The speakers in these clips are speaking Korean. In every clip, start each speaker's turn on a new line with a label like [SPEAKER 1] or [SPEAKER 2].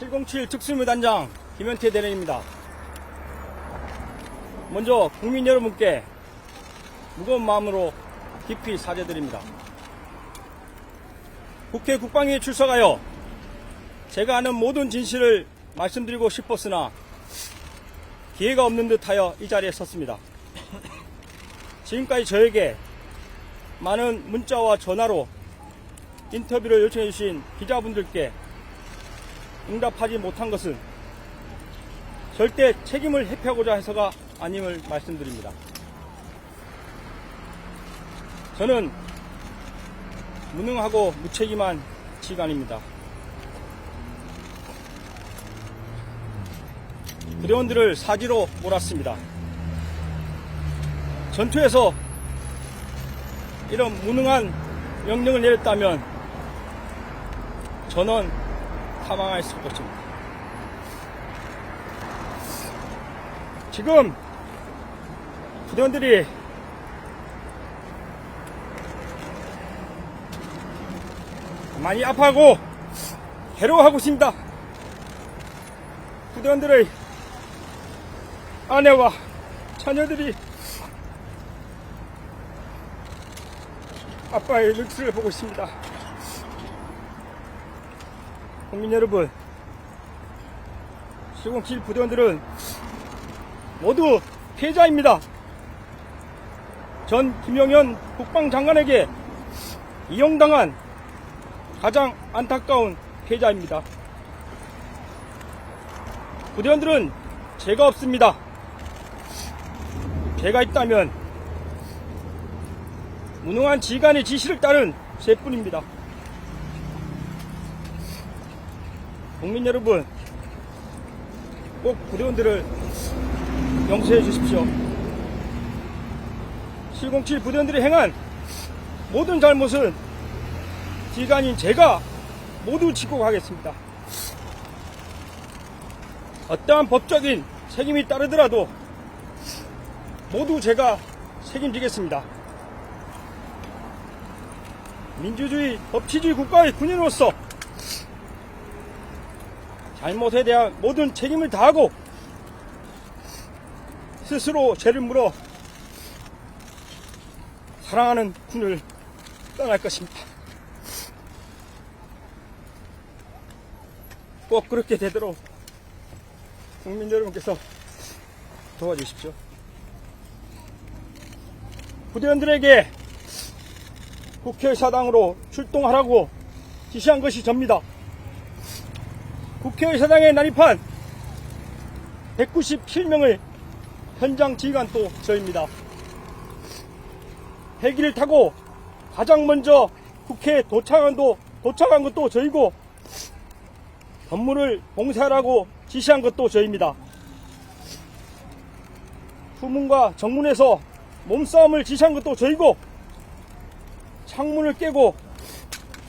[SPEAKER 1] 707 특수무단장 김현태 대령입니다. 먼저 국민 여러분께 무거운 마음으로 깊이 사죄드립니다. 국회 국방위에 출석하여 제가 아는 모든 진실을 말씀드리고 싶었으나 기회가 없는 듯하여 이 자리에 섰습니다. 지금까지 저에게 많은 문자와 전화로 인터뷰를 요청해 주신 기자분들께 응답하지 못한 것은 절대 책임을 회피하고자 해서가 아님을 말씀드립니다. 저는 무능하고 무책임한 지간입니다. 부대원들을 사지로 몰았습니다. 전투에서 이런 무능한 명령을 내렸다면 저는 사망했을 것입니다. 지금 부대원들이 많이 아파하고 괴로워하고 있습니다. 부대원들의 아내와 자녀들이 아빠의 눈치를 보고 있습니다. 국민 여러분, 707 부대원들은 모두 피해자입니다. 전 김용현 국방장관에게 이용당한 가장 안타까운 피해자입니다. 부대원들은 죄가 없습니다. 죄가 있다면 무능한 지휘관의 지시를 따른 죄뿐입니다. 국민 여러분, 꼭 부대원들을 용서해 주십시오. 707 부대원들이 행한 모든 잘못은 지휘관인 제가 모두 지고 가겠습니다. 어떠한 법적인 책임이 따르더라도 모두 제가 책임지겠습니다. 민주주의, 법치주의 국가의 군인으로서 잘못에 대한 모든 책임을 다하고 스스로 죄를 물어 사랑하는 군을 떠날 것입니다. 꼭 그렇게 되도록 국민 여러분께서 도와주십시오. 부대원들에게 국회의사당으로 출동하라고 지시한 것이 접니다. 국회의사당에 난입한 197명의 현장 지휘관도 저입니다. 헬기를 타고 가장 먼저 국회에 도착한 것도 저이고 건물을 봉쇄하라고 지시한 것도 저입니다. 후문과 정문에서 몸싸움을 지시한 것도 저이고 창문을 깨고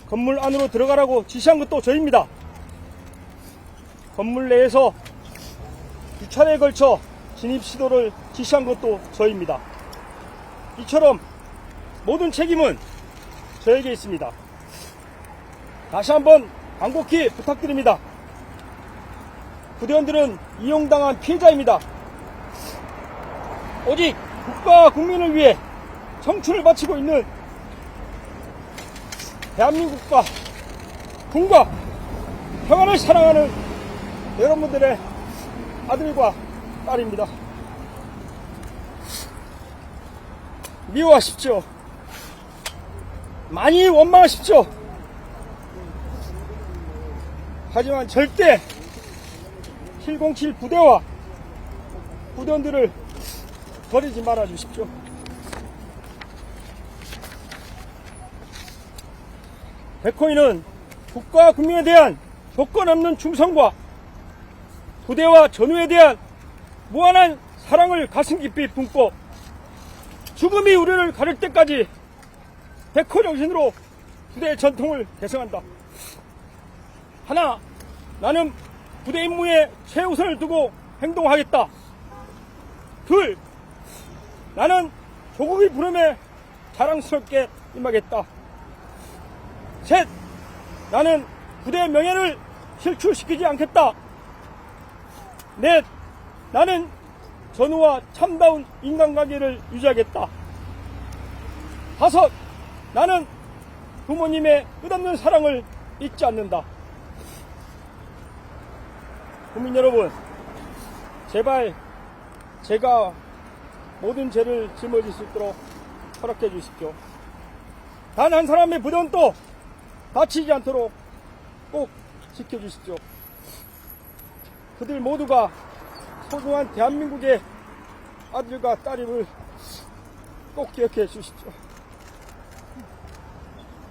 [SPEAKER 1] 건물 안으로 들어가라고 지시한 것도 저입니다. 건물 내에서 2차례에 걸쳐 진입 시도를 지시한 것도 저입니다. 이처럼 모든 책임은 저에게 있습니다. 다시 한번 간곡히 부탁드립니다. 부대원들은 이용당한 피해자입니다. 오직 국가와 국민을 위해 청춘을 바치고 있는 대한민국과 군과 평화를 사랑하는 여러분들의 아들과 딸입니다. 미워하십시오. 많이 원망하십시오. 하지만 절대 707 부대와 부대원들을 버리지 말아 주십시오. 백호인은 국가와 국민에 대한 조건 없는 충성과 부대와 전우에 대한 무한한 사랑을 가슴 깊이 품고 죽음이 우리를 가릴 때까지 백호 정신으로 부대의 전통을 계승한다. 하나, 나는 부대 임무에 최우선을 두고 행동하겠다. 둘, 나는 조국의 부름에 자랑스럽게 임하겠다. 셋, 나는 부대의 명예를 실추시키지 않겠다. 나는 전우와 참다운 인간관계를 유지하겠다. 5. 나는 부모님의 끝없는 사랑을 잊지 않는다. 국민 여러분, 제발 제가 모든 죄를 짊어질 수 있도록 허락해 주십시오. 단 한 사람의 부정도 다치지 않도록 꼭 지켜주십시오. 그들 모두가 소중한 대한민국의 아들과 딸임을 꼭 기억해 주십시오.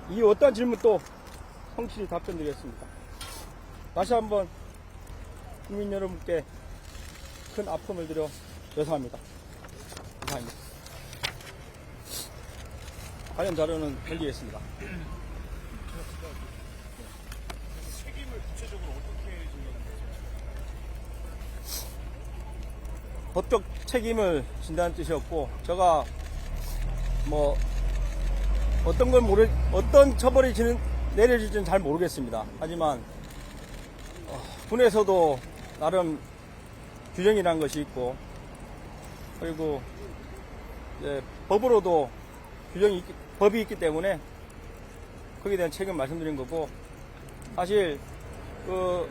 [SPEAKER 1] 이 어떠한 질문도 성실히 답변드리겠습니다. 다시 한번 국민 여러분께 큰 아픔을 드려 죄송합니다. 감사합니다. 관련 자료는 변리했습니다.
[SPEAKER 2] 책임을 구체적으로 어떻게 진다는 거죠?
[SPEAKER 1] 법적 책임을 진다는 뜻이었고, 제가 뭐 어떤 처벌이 내려질지는 잘 모르겠습니다. 하지만 군에서도 나름 규정이라는 것이 있고, 그리고 이제 법으로도 법이 있기 때문에 거기에 대한 책임 말씀드린 거고, 사실 그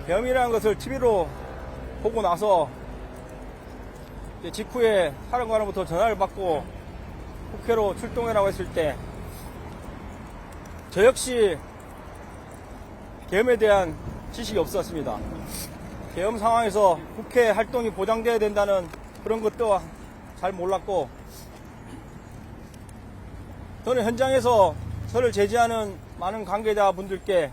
[SPEAKER 1] 계엄이라는 것을 TV로 보고 나서 직후에 사령관으로부터 전화를 받고 국회로 출동해라고 했을 때 저 역시 계엄에 대한 지식이 없었습니다. 계엄 상황에서 국회 활동이 보장돼야 된다는 그런 것도 잘 몰랐고, 저는 현장에서 저를 제지하는 많은 관계자분들께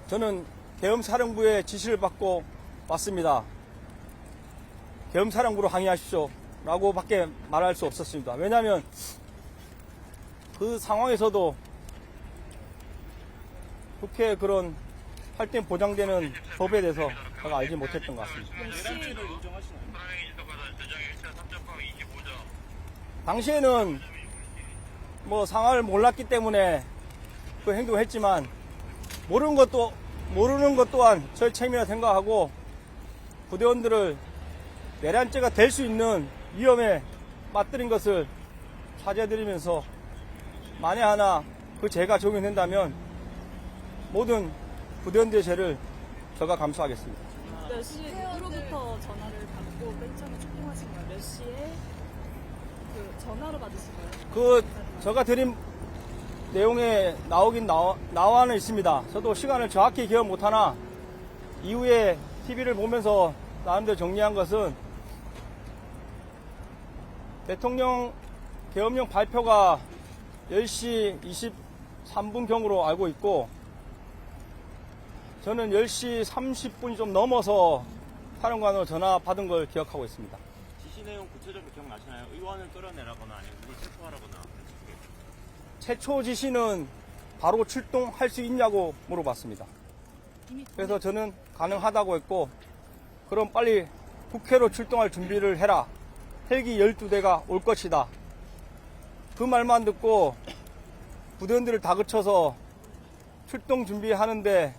[SPEAKER 1] 저는 계엄사령부의 지시를 받고 왔습니다. 계엄사령부로 항의하십시오 라고 밖에 말할 수 없었습니다. 왜냐하면 그 상황에서도 국회 그런 활동 보장되는 법에 대해서 제가 알지 못했던 것 같습니다.
[SPEAKER 2] 내란죄를 인정하시나요?
[SPEAKER 1] 당시에는 뭐 상황을 몰랐기 때문에 그 행동을 했지만, 모르는 것 또한 저의 책임이라 생각하고 부대원들을 내란죄가 될 수 있는 위험에 맞들인 것을 사죄드리면서, 만에 하나 그 죄가 적용된다면 모든 부대원들의 죄를 제가 감수하겠습니다.
[SPEAKER 3] 몇 시로부터 전화를 받고 맨 처음에 출동하신 거예요? 몇 시에 그 전화로 받으신 거예요?
[SPEAKER 1] 제가 드린 내용에 나와는 있습니다. 저도 시간을 정확히 기억 못하나 이후에 TV를 보면서 나름대로 정리한 것은, 대통령 계엄령 발표가 10시 23분경으로 알고 있고, 저는 10시 30분이 좀 넘어서 사령관으로 전화 받은 걸 기억하고 있습니다.
[SPEAKER 2] 지시 내용 구체적으로 기억나시나요? 의원을 끌어내라거나 아니면 누굴 체포하라거나.
[SPEAKER 1] 최초 지시는 바로 출동할 수 있냐고 물어봤습니다. 그래서 저는 가능하다고 했고, 그럼 빨리 국회로 출동할 준비를 해라. 헬기 12대가 올 것이다. 그 말만 듣고 부대원들을 다그쳐서 출동 준비하는데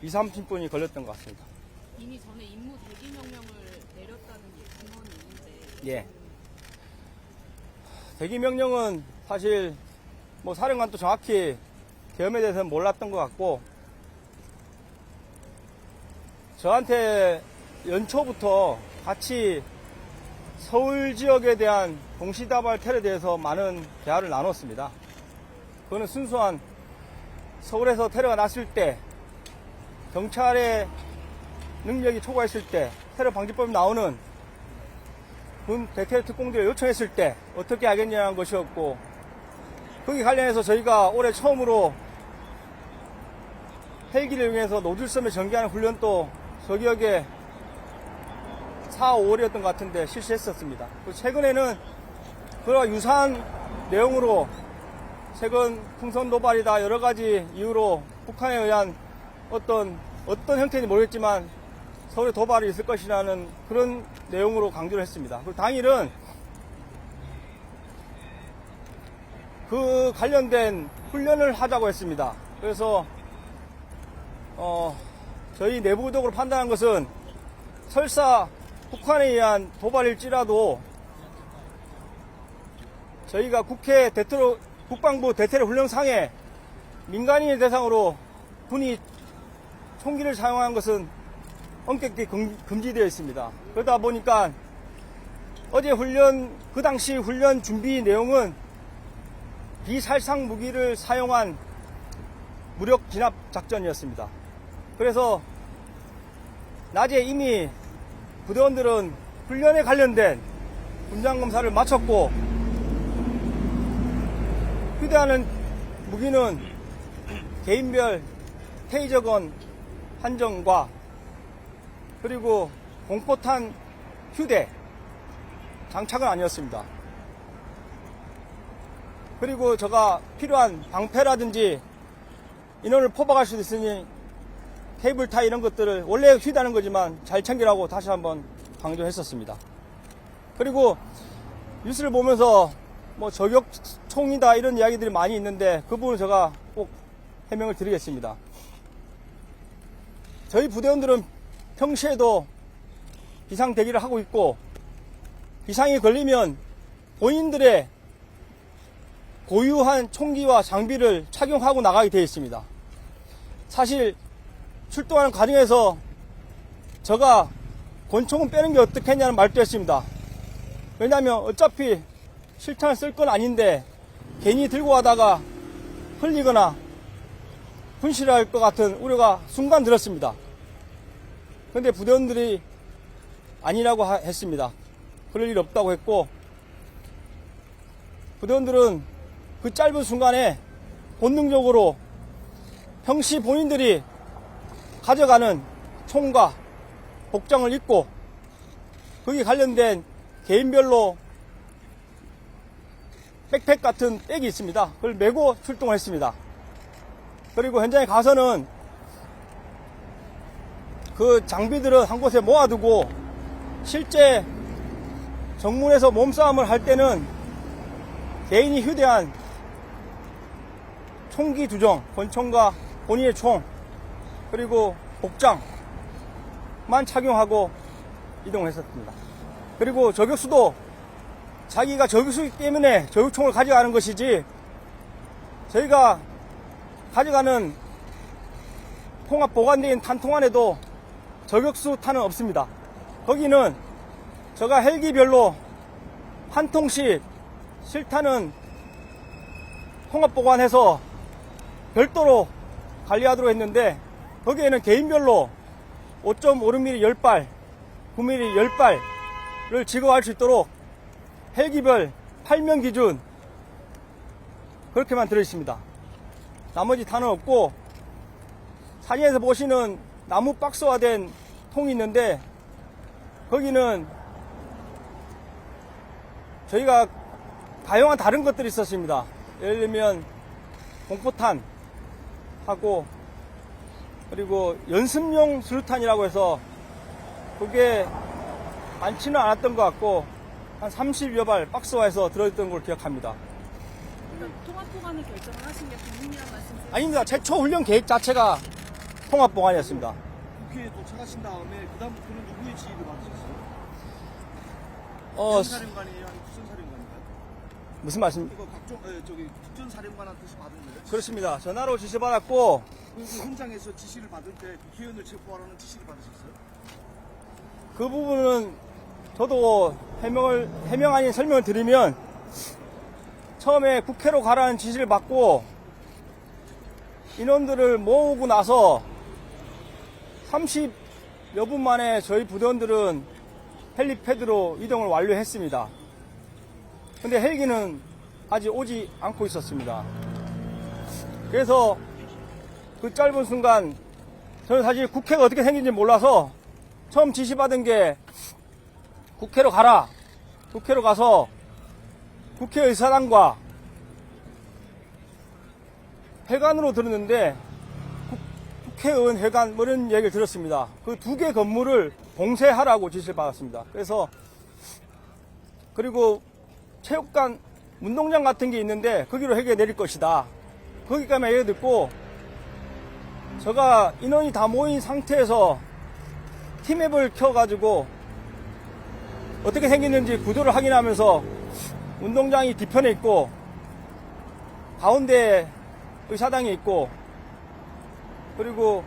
[SPEAKER 1] 20-30분이 걸렸던 것 같습니다.
[SPEAKER 3] 이미 전에 임무 대기 명령을 내렸다는 게 증언이 있는데.
[SPEAKER 1] 예. 대기 명령은 사실 뭐 사령관도 정확히 계엄에 대해서는 몰랐던 것 같고, 저한테 연초부터 같이 서울 지역에 대한 동시다발 테러에 대해서 많은 대화를 나눴습니다. 그거는 순수한 서울에서 테러가 났을 때, 경찰의 능력이 초과했을 때, 테러 방지법이 나오는 군 대테러 특공대를 요청했을 때 어떻게 하겠냐는 것이었고, 거기 관련해서 저희가 올해 처음으로 헬기를 이용해서 노즐섬에 전개하는 훈련도 저 기억에 4, 5월이었던 것 같은데 실시했었습니다. 최근에는 그와 유사한 내용으로 최근 풍선 도발이다 여러 가지 이유로 북한에 의한 어떤 형태인지 모르겠지만 서울에 도발이 있을 것이라는 그런 내용으로 강조를 했습니다. 그리고 당일은 그 관련된 훈련을 하자고 했습니다. 그래서 저희 내부적으로 판단한 것은 설사 북한에 의한 도발일지라도 저희가 국방부 대테러 훈련상에 민간인을 대상으로 군이 총기를 사용한 것은 엄격히 금지되어 있습니다. 그러다 보니까 어제 그 당시 훈련 준비 내용은 비살상 무기를 사용한 무력 진압 작전이었습니다. 그래서 낮에 이미 부대원들은 훈련에 관련된 분장 검사를 마쳤고, 휴대하는 무기는 개인별 테이저건 한정과 그리고 공포탄 휴대 장착은 아니었습니다. 그리고 제가 필요한 방패라든지 인원을 포박할 수도 있으니 케이블 타이 이런 것들을 원래 휴대하는 거지만 잘 챙기라고 다시 한번 강조했었습니다. 그리고 뉴스를 보면서 뭐 저격총이다 이런 이야기들이 많이 있는데 그 부분은 제가 꼭 해명을 드리겠습니다. 저희 부대원들은 평시에도 비상 대기를 하고 있고, 비상이 걸리면 본인들의 고유한 총기와 장비를 착용하고 나가게 되어 있습니다. 사실 출동하는 과정에서 제가 권총은 빼는 게 어떻겠냐는 말도 했습니다. 왜냐하면 어차피 실탄을 쓸 건 아닌데 괜히 들고 가다가 흘리거나 분실할 것 같은 우려가 순간 들었습니다. 그런데 부대원들이 아니라고 했습니다. 그럴 일 없다고 했고, 부대원들은 그 짧은 순간에 본능적으로 평시 본인들이 가져가는 총과 복장을 입고 거기에 관련된 개인별로 백팩 같은 백이 있습니다. 그걸 메고 출동을 했습니다. 그리고 현장에 가서는 그 장비들은 한 곳에 모아두고 실제 정문에서 몸싸움을 할 때는 개인이 휴대한 총기 2종, 권총과 본인의 총, 그리고 복장만 착용하고 이동했었습니다. 그리고 저격수도 자기가 저격수이기 때문에 저격총을 가져가는 것이지, 저희가 가져가는 통합 보관된 탄통 안에도 저격수 탄은 없습니다. 거기는 제가 헬기별로 한 통씩 실탄은 통합 보관해서 별도로 관리하도록 했는데, 거기에는 개인별로 5.56mm 10발, 9mm 10발을 지급할 수 있도록 헬기별 8명 기준 그렇게만 들어있습니다. 나머지 탄은 없고, 사진에서 보시는 나무 박스화된 통이 있는데 거기는 저희가 다양한 다른 것들이 있었습니다. 예를 들면 공포탄 하고, 그리고 연습용 수류탄이라고 해서 그게 많지는 않았던 것 같고 한 30여 발 박스화해서 들어있던 걸 기억합니다.
[SPEAKER 3] 그러니까 통합보관을 결정을 하신 게 본인이란 말씀이세요?
[SPEAKER 1] 아닙니다. 최초 훈련 계획 자체가 통합보관이었습니다.
[SPEAKER 4] 국회에 도착하신 다음에 그다음부터는 누구의 지휘를 받으셨어요?
[SPEAKER 1] 어,
[SPEAKER 4] 사령관이에요, 아니면 국정사령관인가요?
[SPEAKER 1] 무슨 말씀?
[SPEAKER 4] 이거 국정사령관한테서 받은 거예요?
[SPEAKER 1] 그렇습니다. 전화로 지시받았고,
[SPEAKER 4] 그 현장에서 지시를 받을 때 국회의원을 체포하라는 지시를 받으셨어요?
[SPEAKER 1] 그 부분은 저도 해명 아닌 설명을 드리면, 처음에 국회로 가라는 지시를 받고 인원들을 모으고 나서 30여 분 만에 저희 부대원들은 헬리패드로 이동을 완료했습니다. 근데 헬기는 아직 오지 않고 있었습니다. 그래서 그 짧은 순간 저는 사실 국회가 어떻게 생긴지 몰라서 처음 지시받은 게 국회로 가라. 국회로 가서 국회의사당과 회관으로 들었는데 국회의원 회관 뭐 이런 얘기를 들었습니다. 그 2개 건물을 봉쇄하라고 지시를 받았습니다. 그래서 그리고 체육관 운동장 같은 게 있는데 거기로 헬기가 내릴 것이다. 거기까지만 얘기 듣고 제가 인원이 다 모인 상태에서 팀앱을 켜가지고 어떻게 생겼는지 구도를 확인하면서 운동장이 뒤편에 있고 가운데 의사당이 있고 그리고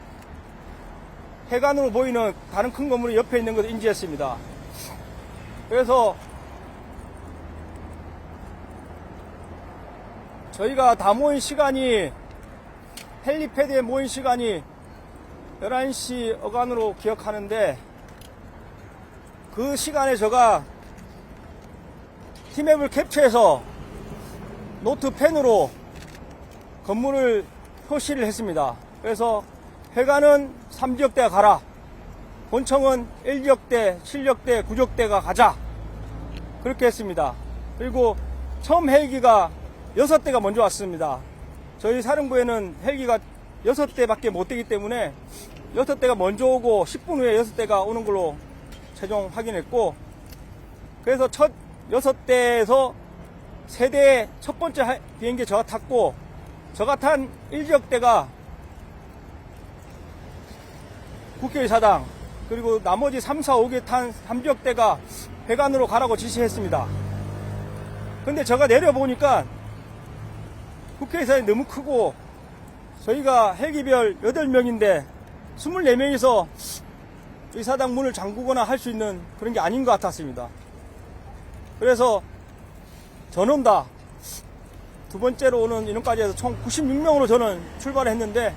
[SPEAKER 1] 해관으로 보이는 다른 큰 건물이 옆에 있는 것을 인지했습니다. 그래서 저희가 다 모인 시간이 헬리패드에 모인 시간이 11시 어간으로 기억하는데 그 시간에 제가 팀앱을 캡처해서 노트펜으로 건물을 표시를 했습니다. 그래서 회관은 3지역대가 가라, 본청은 1지역대, 7지역대, 9지역대가 가자, 그렇게 했습니다. 그리고 처음 헬기가 6대가 먼저 왔습니다. 저희 사령부에는 헬기가 6대밖에 못 되기 때문에 6대가 먼저 오고 10분 후에 6대가 오는 걸로 최종 확인했고, 그래서 첫 6대에서 3대의 첫 번째 비행기에 제가 탔고, 제가 탄 1지역대가 국회의사당, 그리고 나머지 3, 4, 5개 탄 3지역대가 회관으로 가라고 지시했습니다. 근데 제가 내려보니까 국회의사당이 너무 크고 저희가 헬기별 8명인데 24명이서 의사당 문을 잠그거나 할 수 있는 그런 게 아닌 것 같았습니다. 그래서 전원다 두 번째로 오는 인원까지 해서 총 96명으로 저는 출발을 했는데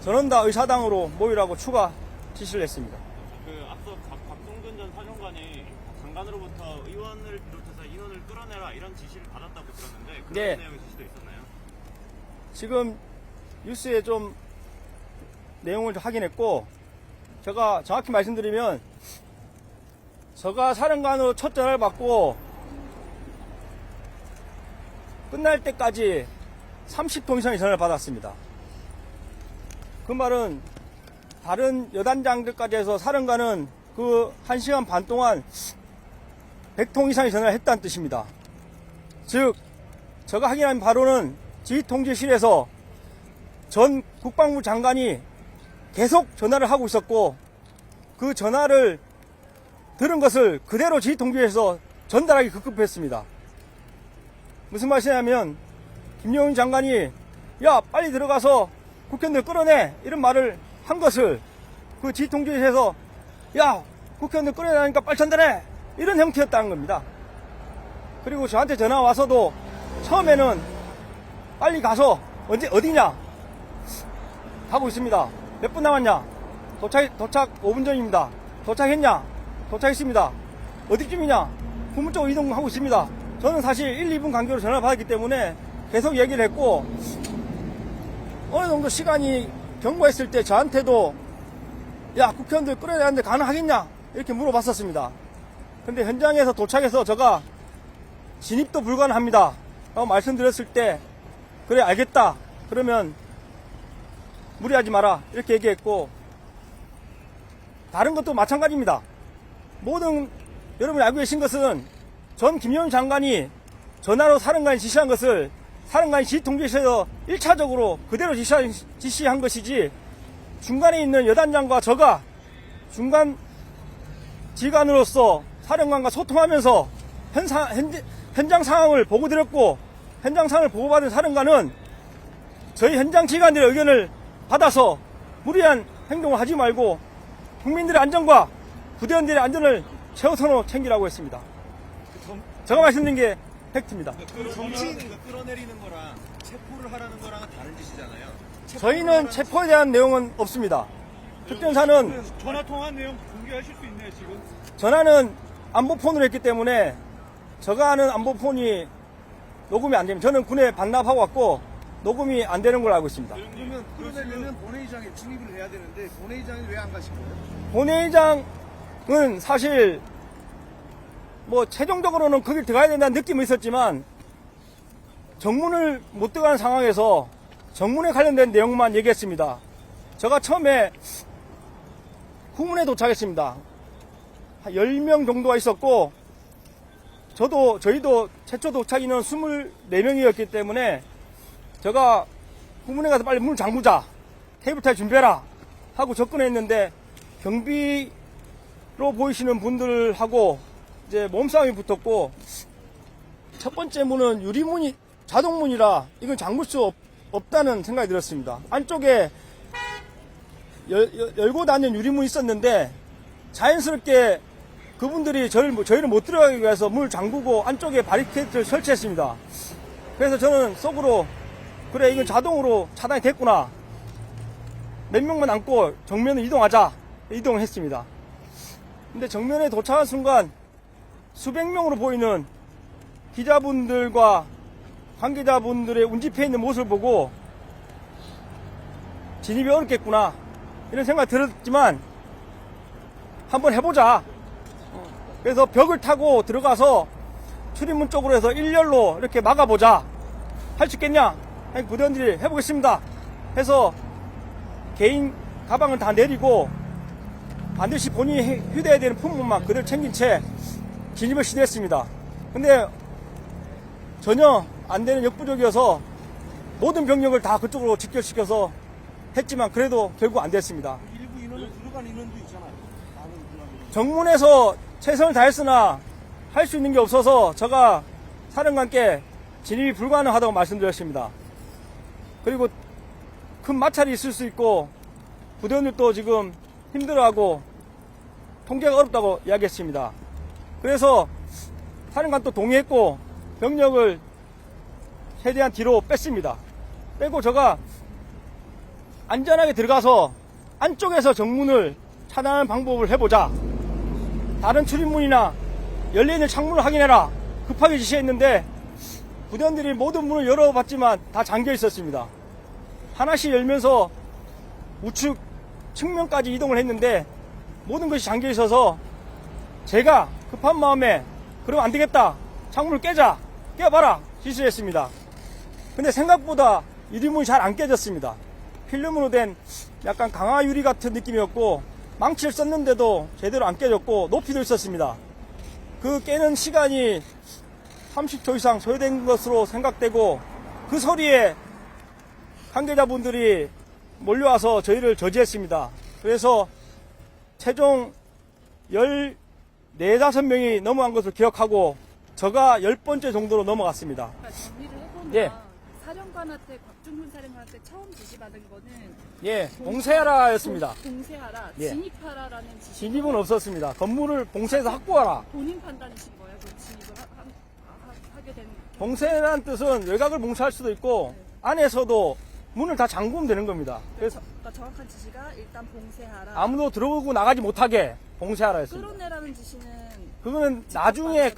[SPEAKER 1] 전원다 의사당으로 모이라고 추가 지시를 했습니다.
[SPEAKER 2] 그 앞서 박동근 전 사령관이 장관으로부터 의원을 비롯해서 인원을 끌어내라 이런 지시를 받았다고 들었는데 그런
[SPEAKER 1] 네.
[SPEAKER 2] 내용의 지시도 있었나요?
[SPEAKER 1] 지금 뉴스에 좀 내용을 좀 확인했고, 제가 정확히 말씀드리면 제가 사령관으로 첫 전화를 받고 끝날 때까지 30통 이상의 전화를 받았습니다. 그 말은 다른 여단장들까지 해서 사령관은 그 1시간 반 동안 100통 이상의 전화를 했다는 뜻입니다. 즉 제가 확인한 바로는 지휘통제실에서 전 국방부 장관이 계속 전화를 하고 있었고, 그 전화를 들은 것을 그대로 지휘통제실에서 전달하기 급급했습니다. 무슨 말이냐면 김용인 장관이 야 빨리 들어가서 국회의원들 끌어내 이런 말을 한 것을 그 지휘통제실에서 야 국회의원들 끌어내니까 빨리 전달해 이런 형태였다는 겁니다. 그리고 저한테 전화 와서도 처음에는 빨리 가서 언제 어디냐 하고 있습니다. 몇 분 남았냐? 도착 5분 전입니다. 도착했냐? 도착했습니다. 어디쯤이냐? 후문 쪽으로 이동하고 있습니다. 저는 사실 1, 2분 간격으로 전화를 받았기 때문에 계속 얘기를 했고, 어느 정도 시간이 경과했을 때 저한테도 야 국회의원들 끌어내는데 가능하겠냐? 이렇게 물어봤었습니다. 근데 현장에서 도착해서 제가 진입도 불가능합니다 라고 말씀드렸을 때 그래 알겠다 그러면 무리하지 마라 이렇게 얘기했고, 다른 것도 마찬가지입니다. 모든 여러분이 알고 계신 것은 전 김용인 장관이 전화로 사령관이 지시한 것을 사령관이 지휘통제실에서 1차적으로 그대로 지시한 것이지, 중간에 있는 여단장과 저가 중간 지휘관으로서 사령관과 소통하면서 현장 상황을 보고드렸고, 현장 상황을 보고받은 사령관은 저희 현장 지휘관들의 의견을 받아서 무리한 행동을 하지 말고 국민들의 안전과 부대원들의 안전을 최우선으로 챙기라고 했습니다. 제가 말씀드린 게 팩트입니다.
[SPEAKER 4] 그 정치인 끌어내리는 거랑 체포를 하라는 거랑은 다른 짓이잖아요.
[SPEAKER 1] 저희는 체포에 대한 내용은 없습니다. 특전사는
[SPEAKER 4] 전화 통화 내용 공개하실 수 있나요 지금?
[SPEAKER 1] 전화는 안보폰으로 했기 때문에 제가 하는 안보폰이 녹음이 안 됩니다. 저는 군에 반납하고 왔고 녹음이 안 되는 걸로 알고 있습니다.
[SPEAKER 4] 그러면 끌어내려면 본회의장에 진입을 해야 되는데 본회의장에 왜 안 가신 거예요?
[SPEAKER 1] 본회의장은 사실 뭐 최종적으로는 거길 들어가야 된다는 느낌은 있었지만 정문을 못 들어가는 상황에서 정문에 관련된 내용만 얘기했습니다. 제가 처음에 후문에 도착했습니다. 한 10명 정도가 있었고 저희도 최초 도착 인원 24명이었기 때문에 제가 후문에 가서 빨리 문을 잠그자 테이블 타이 준비해라 하고 접근했는데 경비로 보이시는 분들하고 이제 몸싸움이 붙었고, 첫 번째 문은 유리문이 자동문이라 이건 잠글 수 없다는 생각이 들었습니다. 안쪽에 열고 닫는 유리문이 있었는데 자연스럽게 그분들이 저희를 못 들어가기 위해서 문을 잠그고 안쪽에 바리케이트를 설치했습니다. 그래서 저는 속으로 그래 이건 자동으로 차단이 됐구나, 몇 명만 남고 정면으로 이동하자, 이동을 했습니다. 근데 정면에 도착한 순간 수백 명으로 보이는 기자분들과 관계자분들의 운집해 있는 모습을 보고 진입이 어렵겠구나 이런 생각이 들었지만 한번 해보자. 그래서 벽을 타고 들어가서 출입문 쪽으로 해서 일렬로 이렇게 막아보자. 할 수 있겠냐? 부대원들이 해보겠습니다 해서 개인 가방을 다 내리고 반드시 본인이 휴대해야 되는 품목만 그대로 챙긴 채 진입을 시도했습니다. 근데 전혀 안 되는 역부족이어서 모든 병력을 다 그쪽으로 직결시켜서 했지만 그래도 결국 안 됐습니다.
[SPEAKER 4] 일부 인원은 들어간 인원도 있잖아요.
[SPEAKER 1] 정문에서 최선을 다했으나 할 수 있는 게 없어서 제가 사령관께 진입이 불가능하다고 말씀드렸습니다. 그리고 큰 마찰이 있을 수 있고 부대원들도 지금 힘들어하고 통제가 어렵다고 이야기했습니다. 그래서 사령관도 동의했고 병력을 최대한 뒤로 뺐습니다. 빼고 제가 안전하게 들어가서 안쪽에서 정문을 차단하는 방법을 해보자. 다른 출입문이나 열려있는 창문을 확인해라. 급하게 지시했는데 부대원들이 모든 문을 열어봤지만 다 잠겨 있었습니다. 하나씩 열면서 우측 측면까지 이동을 했는데 모든 것이 잠겨 있어서 제가 급한 마음에 그러면 안 되겠다, 창문을 깨자, 깨봐라 지시했습니다. 근데 생각보다 유리문이 잘 안 깨졌습니다. 필름으로 된 약간 강화 유리 같은 느낌이었고 망치를 썼는데도 제대로 안 깨졌고 높이도 있었습니다. 그 깨는 시간이 30초 이상 소요된 것으로 생각되고 그 소리에 관계자분들이 몰려와서 저희를 저지했습니다. 그래서 최종 14, 15명이 넘어간 것을 기억하고 저가 10번째 정도로 넘어갔습니다.
[SPEAKER 3] 그러니까 정리를 해보면
[SPEAKER 1] 예.
[SPEAKER 3] 사령관한테 곽중훈 사령관한테 처음 지시받은 거는
[SPEAKER 1] 예, 봉쇄하라였습니다.
[SPEAKER 3] 봉쇄하라,
[SPEAKER 1] 예.
[SPEAKER 3] 진입하라라는 지시.
[SPEAKER 1] 진입은 없었습니다. 건물을 봉쇄해서 확보하라.
[SPEAKER 3] 본인 판단이신 거예요? 그 진입을 하게 된.
[SPEAKER 1] 봉쇄라는 뜻은 외곽을 봉쇄할 수도 있고 안에서도 문을 다 잠그면 되는 겁니다. 그래서
[SPEAKER 3] 그러니까 정확한 지시가 일단 봉쇄하라.
[SPEAKER 1] 아무도 들어오고 나가지 못하게 봉쇄하라 했습니다.
[SPEAKER 3] 끌어내라는 지시는
[SPEAKER 1] 그거는 나중에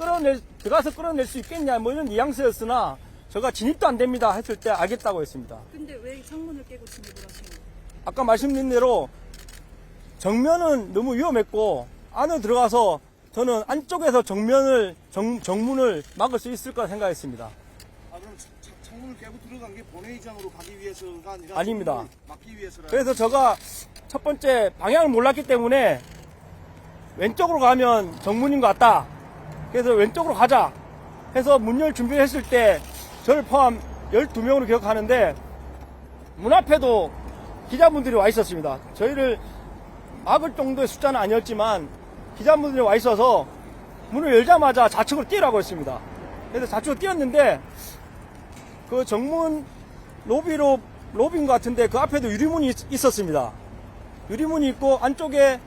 [SPEAKER 1] 들어가서 끌어낼 수 있겠냐 뭐 이런 뉘앙스였으나 제가 진입도 안 됩니다 했을 때 알겠다고 했습니다.
[SPEAKER 3] 근데 왜 창문을 깨고 진입을 하신 거예요?
[SPEAKER 1] 아까 말씀드린 대로 정면은 너무 위험했고 안으로 들어가서 저는 안쪽에서 정문을 막을 수 있을 거라 생각했습니다.
[SPEAKER 4] 아, 그럼 창문을 깨고 들어간 게 본회의장으로 가기 위해서가 아니라
[SPEAKER 1] 아닙니다.
[SPEAKER 4] 정문을 막기 위해서라.
[SPEAKER 1] 그래서 제가 첫 번째 방향을 몰랐기 때문에 왼쪽으로 가면 정문인 것 같다. 그래서 왼쪽으로 가자 해서 문 열 준비를 했을 때 저를 포함 12명으로 기억하는데 문 앞에도 기자분들이 와 있었습니다. 저희를 막을 정도의 숫자는 아니었지만 기자분들이 와 있어서 문을 열자마자 좌측으로 뛰라고 했습니다. 그래서 좌측으로 뛰었는데 그 정문 로비인 것 같은데 그 앞에도 유리문이 있었습니다. 유리문이 있고 안쪽에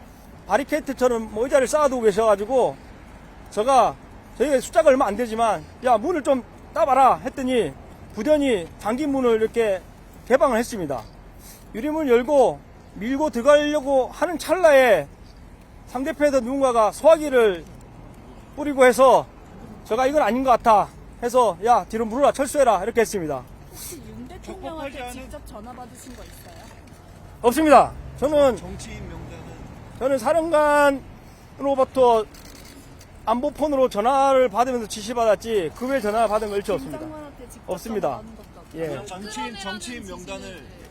[SPEAKER 1] 바리케이트처럼 뭐 의자를 쌓아두고 계셔가지고 저희가 숫자가 얼마 안 되지만 야 문을 좀 따봐라 했더니 부대원이 잠긴 문을 이렇게 개방을 했습니다. 유리문을 열고 밀고 들어가려고 하는 찰나에 상대편에서 누군가가 소화기를 뿌리고 해서 제가 이건 아닌 것 같아 해서 야 뒤로 물러라 철수해라 이렇게 했습니다.
[SPEAKER 3] 혹시 윤 대통령한테 직접 전화 받으신 거 있어요?
[SPEAKER 1] 없습니다. 저는
[SPEAKER 4] 정치인
[SPEAKER 1] 저는
[SPEAKER 4] 명단은
[SPEAKER 1] 사령관으로부터 안보폰으로 전화를 받으면서 지시받았지 그 외에 전화를 받은 거 일체 없습니다.
[SPEAKER 3] 김장관한테 직접
[SPEAKER 1] 없습니다.
[SPEAKER 3] 전화 받은 것도 없고.
[SPEAKER 1] 예.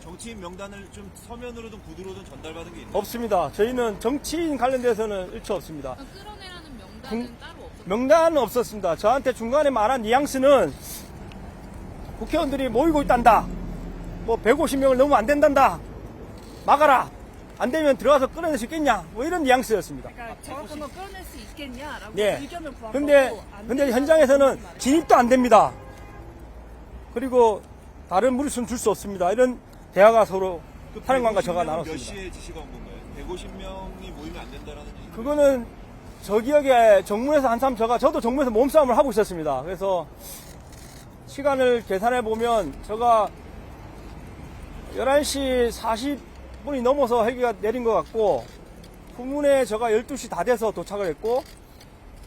[SPEAKER 4] 정치인 명단을 좀 서면으로든 구두로든 전달받은 게 있나요?
[SPEAKER 1] 없습니다. 저희는 정치인 관련돼서는 일체 없습니다.
[SPEAKER 3] 끌어내라는 명단은 따로 없었어요.
[SPEAKER 1] 명단은 없었습니다. 저한테 중간에 말한 뉘앙스는 국회의원들이 모이고 있단다. 뭐 150명을 넘으면 안 된단다. 막아라. 안 되면 들어가서 끌어낼 수 있겠냐. 뭐 이런 뉘앙스였습니다.
[SPEAKER 3] 그러니까 저 같은 거 끌어낼 수 있겠냐라고
[SPEAKER 1] 네.
[SPEAKER 3] 의견을 구한
[SPEAKER 1] 근데
[SPEAKER 3] 거고 안
[SPEAKER 1] 근데 현장에서는
[SPEAKER 3] 된다는
[SPEAKER 1] 진입도 안 됩니다. 그리고 다른 무리수는 줄 수 없습니다. 이런 대화가 서로 사령관과 저가
[SPEAKER 4] 150명은 몇
[SPEAKER 1] 나눴습니다.
[SPEAKER 4] 시에 지시가 온 건가요? 150명이 모이면 안 된다라는 얘기.
[SPEAKER 1] 그거는 저 기억에 정문에서 한참 저도 정문에서 몸싸움을 하고 있었습니다. 그래서 시간을 계산해 보면 저가 11시 40분이 넘어서 헬기가 내린 것 같고 후문에 저가 12시 다 돼서 도착을 했고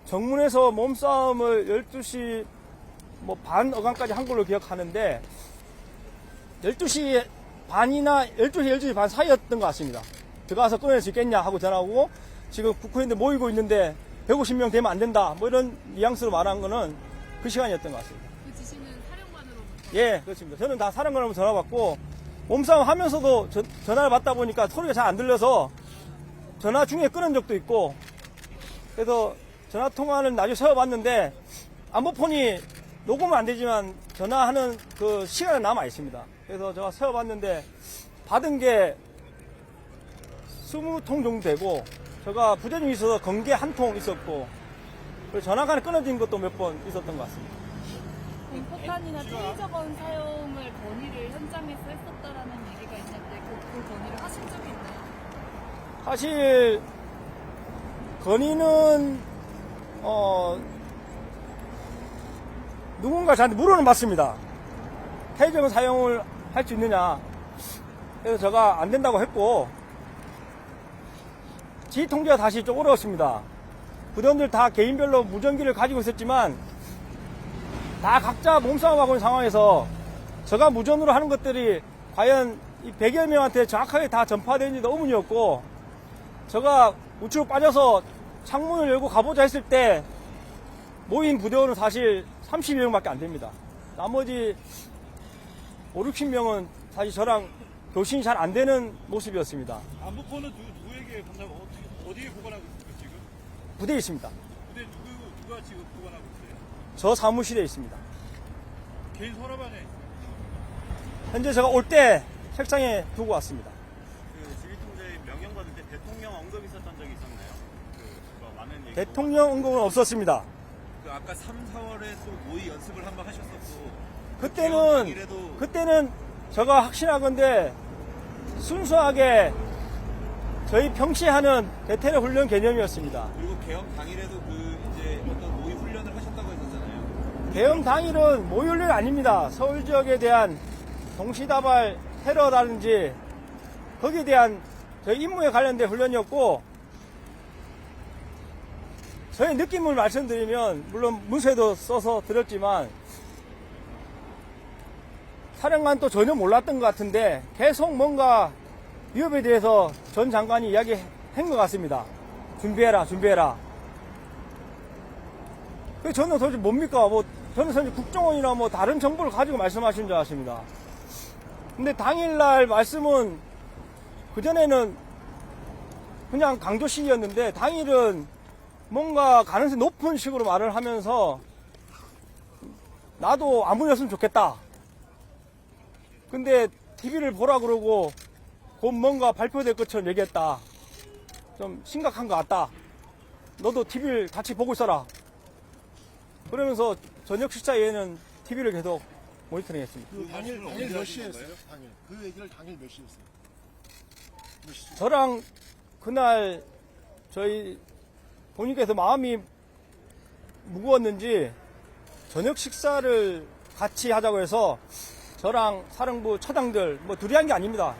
[SPEAKER 1] 정문에서 몸싸움을 12시 뭐 반 어간까지 한 걸로 기억하는데 12시 반이나 12시 반 사이였던 것 같습니다. 들어가서 끊어낼 수 있겠냐 하고 전화오고 지금 국회의원들 모이고 있는데 150명 되면 안 된다 뭐 이런 뉘앙스로 말한 거는 그 시간이었던 것 같습니다.
[SPEAKER 3] 그 지시는 사령관으로부터
[SPEAKER 1] 예, 그렇습니다. 저는 다 사령관으로 전화 받고 몸싸움 하면서도 전화를 받다 보니까 소리가 잘 안 들려서 전화 중에 끊은 적도 있고 그래서 전화 통화는 나중에 세워봤는데 안보폰이 녹음은 안 되지만 전화하는 그 시간은 남아 있습니다. 그래서 제가 세워봤는데 받은 게 20통 정도 되고 제가 부재중이 있어서 건개 한 통 있었고 그리고 전화가 끊어진 것도 몇 번 있었던 것 같습니다.
[SPEAKER 3] 공포탄이나 테이저건 사용을 건의를 현장에서 했었다라는 얘기가 있는데 그 건의를 하신 적이 있나요?
[SPEAKER 1] 사실 건의는 누군가 저한테 물어는 봤습니다. 테이저건 사용을 할 수 있느냐. 그래서 제가 안 된다고 했고 지휘 통제가 다시 좀 어려웠습니다. 부대원들 다 개인별로 무전기를 가지고 있었지만 다 각자 몸싸움하고 있는 상황에서 제가 무전으로 하는 것들이 과연 이 100여 명한테 정확하게 다 전파되는지도 의문이었고 제가 우측으로 빠져서 창문을 열고 가보자 했을 때 모인 부대원은 사실 30여 명밖에 안 됩니다. 나머지 5, 60명은 사실 저랑 교신이 잘 안 되는 모습이었습니다.
[SPEAKER 5] 안보폰은 누구에게 간다고 어디에 보관하고 있습니까 지금?
[SPEAKER 1] 부대에 있습니다.
[SPEAKER 5] 근데 누가 지금 보관하고 있어요?
[SPEAKER 1] 저 사무실에 있습니다.
[SPEAKER 5] 개인 서랍 안에
[SPEAKER 1] 현재 제가 올 때 책상에 두고 왔습니다.
[SPEAKER 2] 그 지휘통제 명령 받을 때 대통령 언급 있었던 적이 있었나요? 그 많은 얘기.
[SPEAKER 1] 대통령 언급은 없었습니다.
[SPEAKER 4] 그 아까 3, 4월에 또 모의 연습을 한번 하셨었고
[SPEAKER 1] 그때는 제가 확신하건대 순수하게 저희 평시에 하는 대테러 훈련 개념이었습니다.
[SPEAKER 4] 그리고 개헌 당일에도 그 이제 어떤 모의 훈련을 하셨다고 했었잖아요.
[SPEAKER 1] 개헌 당일은 모의 훈련이 아닙니다. 서울 지역에 대한 동시다발 테러라든지 거기에 대한 저희 임무에 관련된 훈련이었고 저의 느낌을 말씀드리면 물론 문서에도 써서 드렸지만 사령관도 전혀 몰랐던 것 같은데 계속 뭔가 위협에 대해서 전 장관이 이야기한 것 같습니다. 준비해라. 그래서 저는 도대체 뭡니까? 저는 사실 국정원이나 다른 정보를 가지고 말씀하신 줄 알았습니다. 근데 당일날 말씀은 그전에는 그냥 강조식이었는데 당일은 뭔가 가능성이 높은 식으로 말을 하면서 나도 안 보냈으면 좋겠다. 근데 TV를 보라 그러고 곧 뭔가 발표될 것처럼 얘기했다. 좀 심각한 것 같다. 너도 TV를 같이 보고 있어라. 그러면서 저녁 식사 이후에는 TV를 계속 모니터링 했습니다.
[SPEAKER 6] 당일 몇 시에 했어요? 당일. 그 얘기를 당일 몇 시에 했어요? 몇 시?
[SPEAKER 1] 저랑 그날 저희 본인께서 마음이 무거웠는지 저녁 식사를 같이 하자고 해서 저랑 사령부 차장들 둘이 한 게 아닙니다.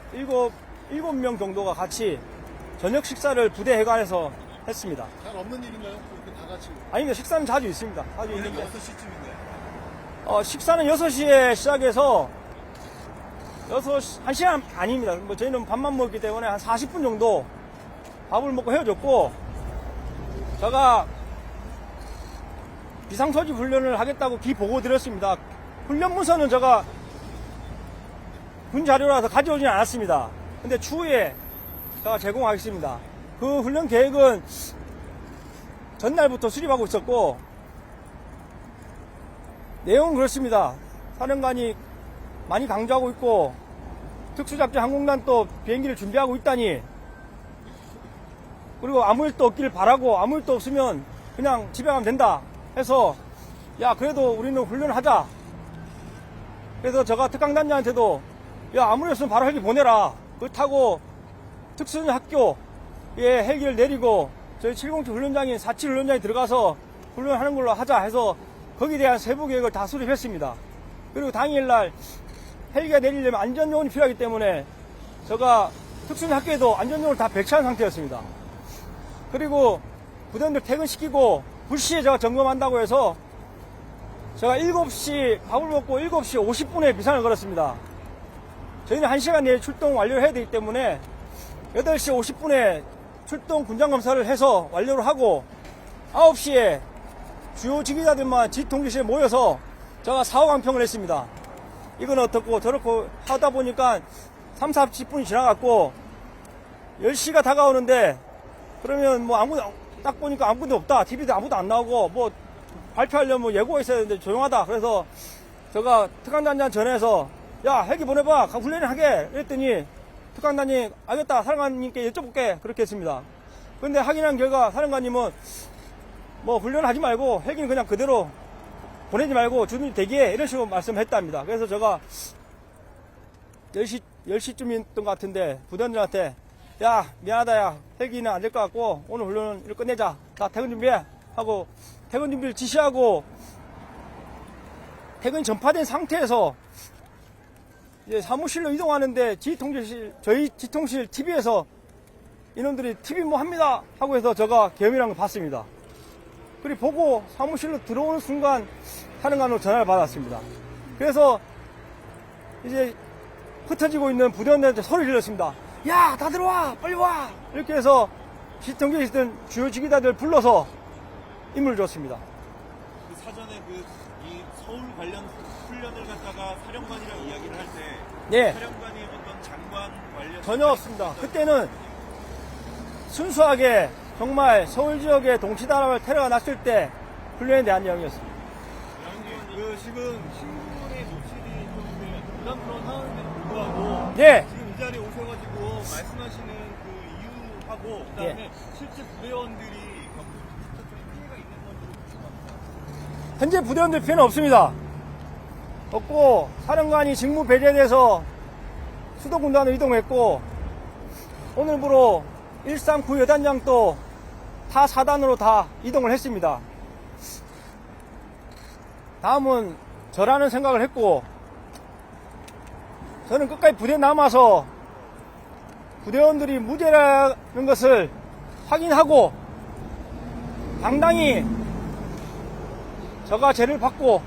[SPEAKER 1] 7명 정도가 같이 저녁 식사를 부대 해관에서 했습니다.
[SPEAKER 6] 잘 없는 일인가요? 그렇게 다 같이.
[SPEAKER 1] 아닙니다. 식사는 자주 있습니다. 자주
[SPEAKER 4] 오늘
[SPEAKER 1] 있는데
[SPEAKER 4] 6시쯤인가요?
[SPEAKER 1] 식사는 6시에 시작해서 1시간 아닙니다. 저희는 밥만 먹기 때문에 한 40분 정도 밥을 먹고 헤어졌고 제가 비상소집 훈련을 하겠다고 기보고 드렸습니다. 훈련 문서는 제가 군 자료라서 가져오진 않았습니다. 근데 추후에 제가 제공하겠습니다. 그 훈련 계획은 전날부터 수립하고 있었고 내용은 그렇습니다. 사령관이 많이 강조하고 있고 특수작전 항공단 또 비행기를 준비하고 있다니, 그리고 아무 일도 없기를 바라고 아무 일도 없으면 그냥 집에 가면 된다 해서 야 그래도 우리는 훈련을 하자. 그래서 제가 특강단장한테도 야 아무 일 없으면 바로 헬기 보내라. 그렇다고 특수학교에 헬기를 내리고 저희 707 훈련장인 47 훈련장에 들어가서 훈련하는 걸로 하자 해서 거기에 대한 세부 계획을 다 수립했습니다. 그리고 당일날 헬기가 내리려면 안전요원이 필요하기 때문에 제가 특수학교에도 안전요원을 다 배치한 상태였습니다. 그리고 부대원들 퇴근시키고 불시에 제가 점검한다고 해서 제가 7시 밥을 먹고 7시 50분에 비상을 걸었습니다. 저희는 1시간 내에 출동 완료를 해야 되기 때문에 8시 50분에 출동 군장검사를 해서 완료를 하고 9시에 주요 지휘자들만 지휘통제실에 모여서 제가 사후 강평을 했습니다. 이건 어떻고 저렇고 하다 보니까 3, 40분이 지나갔고 10시가 다가오는데 그러면 뭐 아무도 딱 보니까 아무도 없다. TV도 아무도 안 나오고 뭐 발표하려면 뭐 예고가 있어야 되는데 조용하다. 그래서 제가 특강단장 전해서 야 헬기 보내봐. 훈련을 하게. 그랬더니 특강단이 알겠다. 사령관님께 여쭤볼게. 그렇게 했습니다. 근데 확인한 결과 사령관님은 뭐 훈련하지 말고 헬기는 그냥 그대로 보내지 말고 주둔이 대기해. 이런 식으로 말씀했답니다. 그래서 제가 10시쯤이었던 것 같은데 부대원들한테 야 미안하다 야 헬기는 안 될 것 같고 오늘 훈련은 이렇게 끝내자. 다 퇴근 준비해 하고 퇴근 준비를 지시하고 퇴근이 전파된 상태에서 이제 사무실로 이동하는데 저희 지통실 TV에서 인원들이 TV 뭐 합니다 하고 해서 제가 계엄이라는 걸 봤습니다. 그리고 보고 사무실로 들어오는 순간 사령관으로 전화를 받았습니다. 그래서 이제 흩어지고 있는 부대원들한테 소리를 질렀습니다. 야, 다 들어와! 빨리 와! 이렇게 해서 지통실에 있던 주요 지휘자들 불러서 임무를 줬습니다.
[SPEAKER 4] 그 사전에 이 서울 관련 훈련을 갖다가 사령관이랑 이야기를 할 때
[SPEAKER 1] 예.
[SPEAKER 4] 사령관이 어떤 장관 관련
[SPEAKER 1] 전혀 없습니다. 그때는 순수하게 정말 서울 지역에 동시다발 테러가 났을 때 훈련에 대한 내용이었습니다.
[SPEAKER 5] 지금 신분의 노출이 좀 부담스러운 상황임에도 불구하고
[SPEAKER 1] 예.
[SPEAKER 5] 지금 이 자리에 오셔가지고 말씀하시는 그 이유하고 그다음에 실제 부대원들이 피해가 있는 건지
[SPEAKER 1] 현재 부대원들 피해는 없습니다. 없고 사령관이 직무 배제돼서 수도군단으로 이동했고 오늘부로 139 여단장도 타 4단으로 다 이동을 했습니다. 다음은 저라는 생각을 했고 저는 끝까지 부대에 남아서 부대원들이 무죄라는 것을 확인하고 당당히 저가 죄를 받고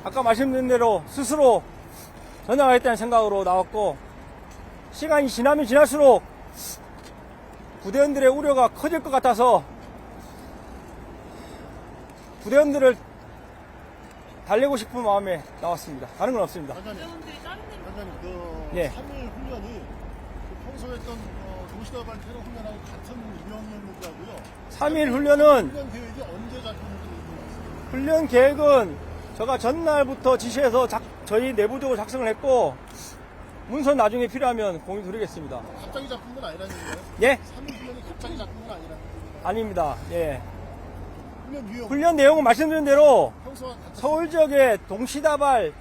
[SPEAKER 1] 아까 말씀드린 대로 스스로 전향하겠다는 생각으로 나왔고 시간이 지나면 지날수록 부대원들의 우려가 커질 것 같아서 부대원들을 달래고 싶은 마음에 나왔습니다. 다른 건 없습니다.
[SPEAKER 3] 부대원들이 다른 데로
[SPEAKER 6] 단장님, 그
[SPEAKER 1] 예.
[SPEAKER 6] 3일 훈련이 그 평소에 했던 동시다발 테러 훈련하고 같은 유형이었는지하고요.
[SPEAKER 1] 3일 훈련은
[SPEAKER 6] 훈련 계획이 언제 작성됐는지 모르겠어요.
[SPEAKER 1] 훈련 계획은 제가 전날부터 지시해서 저희 내부적으로 작성을 했고 문서 나중에 필요하면 공유 드리겠습니다.
[SPEAKER 6] 갑자기 잡힌 건 아니라는 얘기예요?
[SPEAKER 1] 예?
[SPEAKER 6] 3일 훈련이 갑자기 잡힌 건 아니라는 얘기예요?
[SPEAKER 1] 아닙니다. 예.
[SPEAKER 6] 훈련 유형,
[SPEAKER 1] 훈련 내용은 말씀드린 대로
[SPEAKER 6] 평소와 같은
[SPEAKER 1] 서울 지역에 동시다발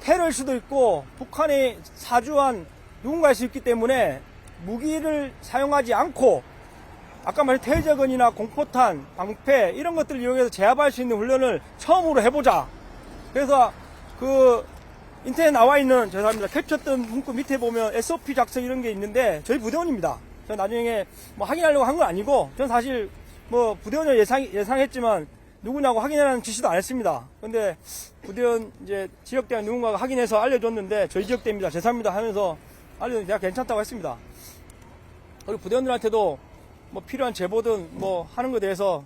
[SPEAKER 1] 테러일 수도 있고 북한이 사주한 누군가일 수 있기 때문에 무기를 사용하지 않고 아까 말한 퇴적은이나 공포탄, 방패 이런 것들을 이용해서 제압할 수 있는 훈련을 처음으로 해보자. 그래서 그 인터넷에 나와 있는 죄송합니다. 캡처했던 문구 밑에 보면 SOP 작성 이런 게 있는데 저희 부대원입니다. 저 나중에 뭐 확인하려고 한 건 아니고 전 사실 뭐 부대원을 예상했지만 누구냐고 확인하라는 지시도 안 했습니다. 근데 부대원 이제 지역대 누군가가 확인해서 알려줬는데 저희 지역대입니다. 죄송합니다 하면서 알려줬는데 내가 괜찮다고 했습니다. 그리고 부대원들한테도 뭐 필요한 제보든 뭐 하는 것에 대해서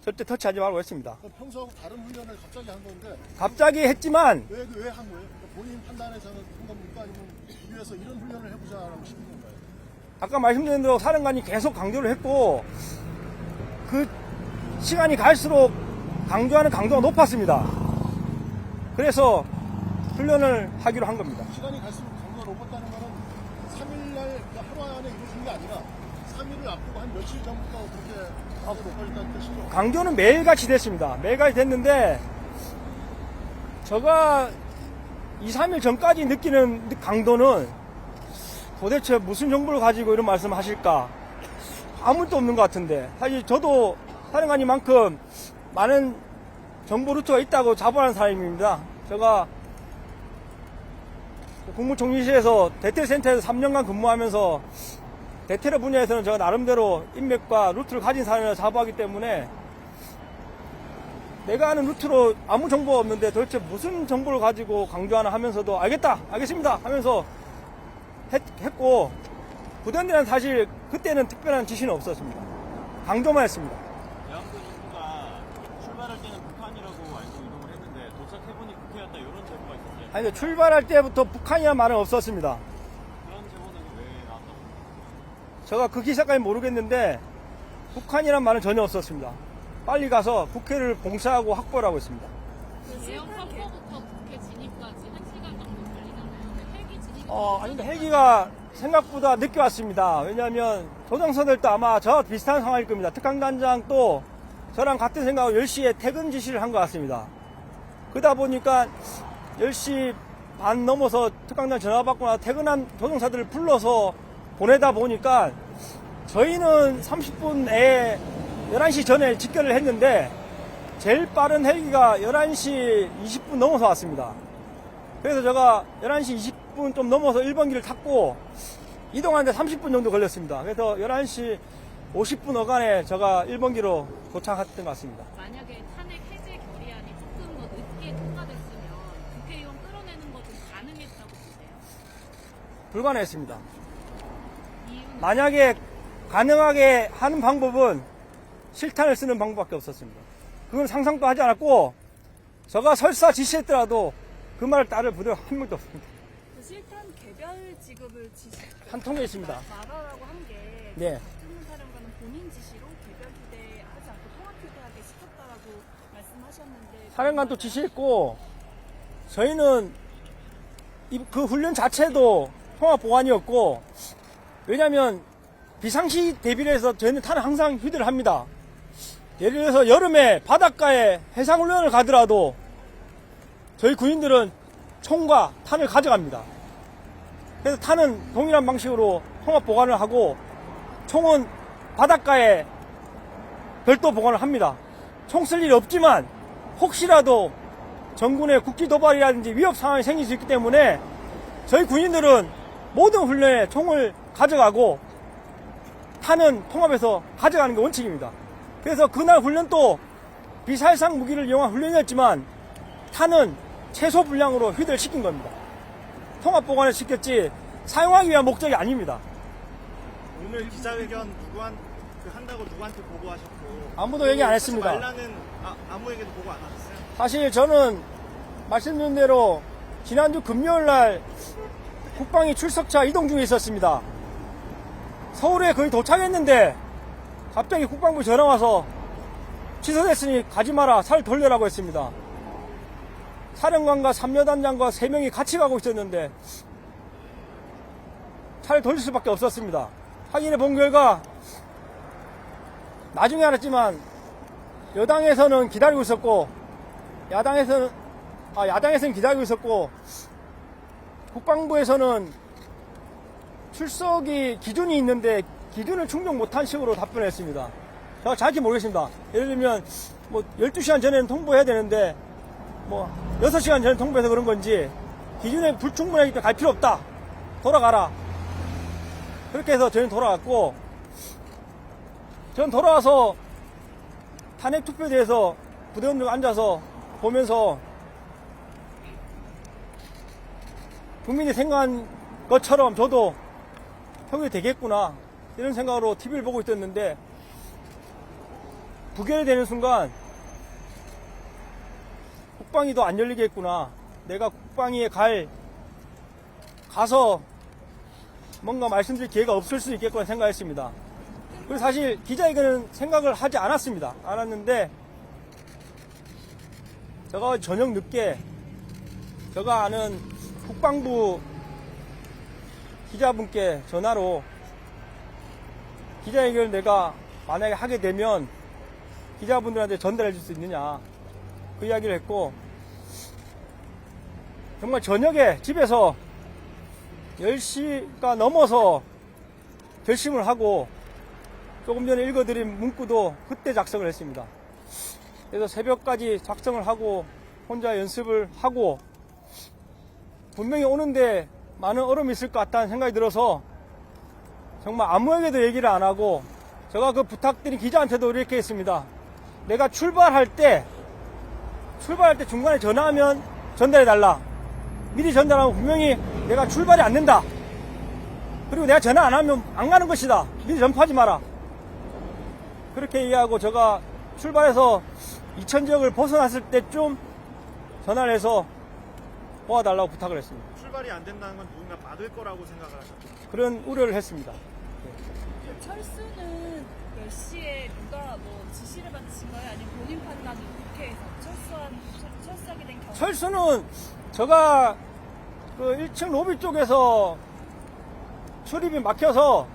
[SPEAKER 1] 절대 터치하지 말고 했습니다.
[SPEAKER 6] 평소하고 다른 훈련을 갑자기 한 건데
[SPEAKER 1] 갑자기 했지만
[SPEAKER 6] 왜 한 거예요? 그러니까 본인 판단에서는 한 겁니까? 아니면 위해서 이런 훈련을 해보자라고 싶은 건가요?
[SPEAKER 1] 아까 말씀드린 대로 사령관이 계속 강조를 했고 그 시간이 갈수록 강조하는 강도가 높았습니다. 그래서 훈련을 하기로 한 겁니다.
[SPEAKER 6] 시간이 갈수록 강도가 높았다는 거는 3일날 하루 안에 이루어진 게 아니라 3일을 앞두고 한 며칠 전부터 그렇게 강도가 높아졌다는 뜻이죠.
[SPEAKER 1] 강조는 매일같이 됐습니다. 매일같이 됐는데 제가 2, 3일 전까지 느끼는 강도는 도대체 무슨 정보를 가지고 이런 말씀을 하실까? 아무것도 없는 것 같은데 사실 저도 사령관님만큼 많은 정보 루트가 있다고 자부하는 사람입니다. 제가 국무총리실에서 대테센터에서 3년간 근무하면서 대테러 분야에서는 제가 나름대로 인맥과 루트를 가진 사람이라 자부하기 때문에 내가 아는 루트로 아무 정보가 없는데 도대체 무슨 정보를 가지고 강조하나 하면서도 알겠습니다 하면서 했고 부대원들은 사실 그때는 특별한 지시는 없었습니다. 강조만 했습니다.
[SPEAKER 2] 대한군 인구가 출발할 때는 북한이라고 알고 이동을 했는데 도착해보니 국해였다 이런 제보가 있었어요.
[SPEAKER 1] 아니 출발할 때부터 북한이라는 말은 없었습니다.
[SPEAKER 2] 그런 제보는 왜 나왔다고?
[SPEAKER 1] 제가 그 기사까지 모르겠는데 북한이란 말은 전혀 없었습니다. 빨리 가서 국회를 봉쇄하고 확보를 하고 있습니다.
[SPEAKER 7] 대형 폭포부터 국회 진입까지 1시간 정도 걸리잖아요. 헬기 진입.
[SPEAKER 1] 아닌데 헬기가 생각보다 늦게 왔습니다. 왜냐하면 조정선들도 아마 저와 비슷한 상황일 겁니다. 특강단장도 저랑 같은 생각으로 10시에 퇴근 지시를 한 것 같습니다. 그러다 보니까 10시 반 넘어서 특강단 전화 받고 나서 퇴근한 조정사들을 불러서 보내다 보니까 저희는 30분 내에 11시 전에 직결을 했는데 제일 빠른 헬기가 11시 20분 넘어서 왔습니다. 그래서 제가 11시 20분 좀 넘어서 1번기를 탔고 이동하는데 30분 정도 걸렸습니다. 그래서 11시 50분 어간에 제가 1번기로 도착했던 것 같습니다.
[SPEAKER 7] 만약에 탄핵 해제 결의안이 조금 더 늦게 통과됐으면 국회의원 끌어내는 것은 가능했다고 보세요?
[SPEAKER 1] 불가능했습니다.
[SPEAKER 7] 이유는
[SPEAKER 1] 만약에 가능하게 하는 방법은 실탄을 쓰는 방법밖에 없었습니다. 그건 상상도 하지 않았고 제가 설사 지시했더라도 그 말을 따를 부대가 한 명도 없습니다.
[SPEAKER 3] 그 실탄 개별 지급을
[SPEAKER 1] 한 통에 있습니다.
[SPEAKER 3] 말하라고 한 게
[SPEAKER 1] 네.
[SPEAKER 3] 박준훈 사령관은 본인 지시로 개별 휴대 하지 않고 통합 휴대하게 시켰다라고 말씀하셨는데
[SPEAKER 1] 사령관도 지시했고 저희는 그 훈련 자체도 통합 보관이었고 왜냐하면 비상시 대비를 해서 저희는 탄을 항상 휴대를 합니다. 예를 들어서 여름에 바닷가에 해상훈련을 가더라도 저희 군인들은 총과 탄을 가져갑니다. 그래서 탄은 동일한 방식으로 통합 보관을 하고 총은 바닷가에 별도 보관을 합니다. 총 쓸 일이 없지만 혹시라도 정군의 국기 도발이라든지 위협 상황이 생길 수 있기 때문에 저희 군인들은 모든 훈련에 총을 가져가고 탄은 통합해서 가져가는 게 원칙입니다. 그래서 그날 훈련도 비살상 무기를 이용한 훈련이었지만 탄은 최소 분량으로 휴대를 시킨 겁니다. 통합 보관을 시켰지 사용하기 위한 목적이 아닙니다.
[SPEAKER 5] 오늘 기자회견 한다고 누구한테 보고하셨고
[SPEAKER 1] 아무도 얘기 안 했습니다.
[SPEAKER 5] 말라는 아무에게도 보고 안 하셨어요?
[SPEAKER 1] 사실 저는 말씀드린 대로 지난주 금요일 날 국방위 출석차 이동 중에 있었습니다. 서울에 거의 도착했는데 갑자기 국방부 전화 와서 취소됐으니 가지 마라, 살 돌려라고 했습니다. 사령관과 삼여단장과 3명이 같이 가고 있었는데 차를 돌릴 수밖에 없었습니다. 확인해 본 결과 나중에 알았지만 여당에서는 기다리고 있었고 야당에서는 기다리고 있었고 국방부에서는 출석이 기준이 있는데 기준을 충족 못한 식으로 답변했습니다. 제가 정확히 모르겠습니다. 예를 들면 뭐 12시간 전에는 통보해야 되는데 뭐 6시간 전에 통보해서 그런 건지 기준에 불충분하기 때문에 갈 필요 없다. 돌아가라. 그렇게 해서 저희는 돌아갔고 저는 돌아와서 탄핵 투표에 대해서 부대원들 앉아서 보면서 국민이 생각한 것처럼 저도 표결이 되겠구나 이런 생각으로 TV를 보고 있었는데 부결되는 순간 국방위도 안 열리겠구나. 내가 국방위에 가서 뭔가 말씀드릴 기회가 없을 수 있겠구나 생각했습니다. 그리고 사실 기자회견은 생각을 하지 않았는데 제가 저녁 늦게 제가 아는 국방부 기자분께 전화로 기자회견을 내가 만약에 하게 되면 기자분들한테 전달해 줄 수 있느냐 그 이야기를 했고, 정말 저녁에 집에서 10시가 넘어서 결심을 하고 조금 전에 읽어드린 문구도 그때 작성을 했습니다. 그래서 새벽까지 작성을 하고 혼자 연습을 하고, 분명히 오는데 많은 어려움이 있을 것 같다는 생각이 들어서 정말 아무에게도 얘기를 안 하고, 제가 그 부탁드린 기자한테도 이렇게 했습니다. 내가 출발할 때 중간에 전화하면 전달해달라. 미리 전달하면 분명히 내가 출발이 안 된다. 그리고 내가 전화 안 하면 안 가는 것이다. 미리 전파하지 마라. 그렇게 얘기하고, 제가 출발해서 이천 지역을 벗어났을 때쯤 전화를 해서 도와달라고 부탁을 했습니다.
[SPEAKER 5] 출발이 안 된다는 건 누군가 받을 거라고 생각을 하셨죠.
[SPEAKER 1] 그런 우려를 했습니다.
[SPEAKER 3] 철수는 몇 시에 누가 뭐 지시를 받으신 거예요? 아니면 본인 판단으로 국회에서 철수하게 된 경우?
[SPEAKER 1] 철수는 제가 그 1층 로비 쪽에서 출입이 막혀서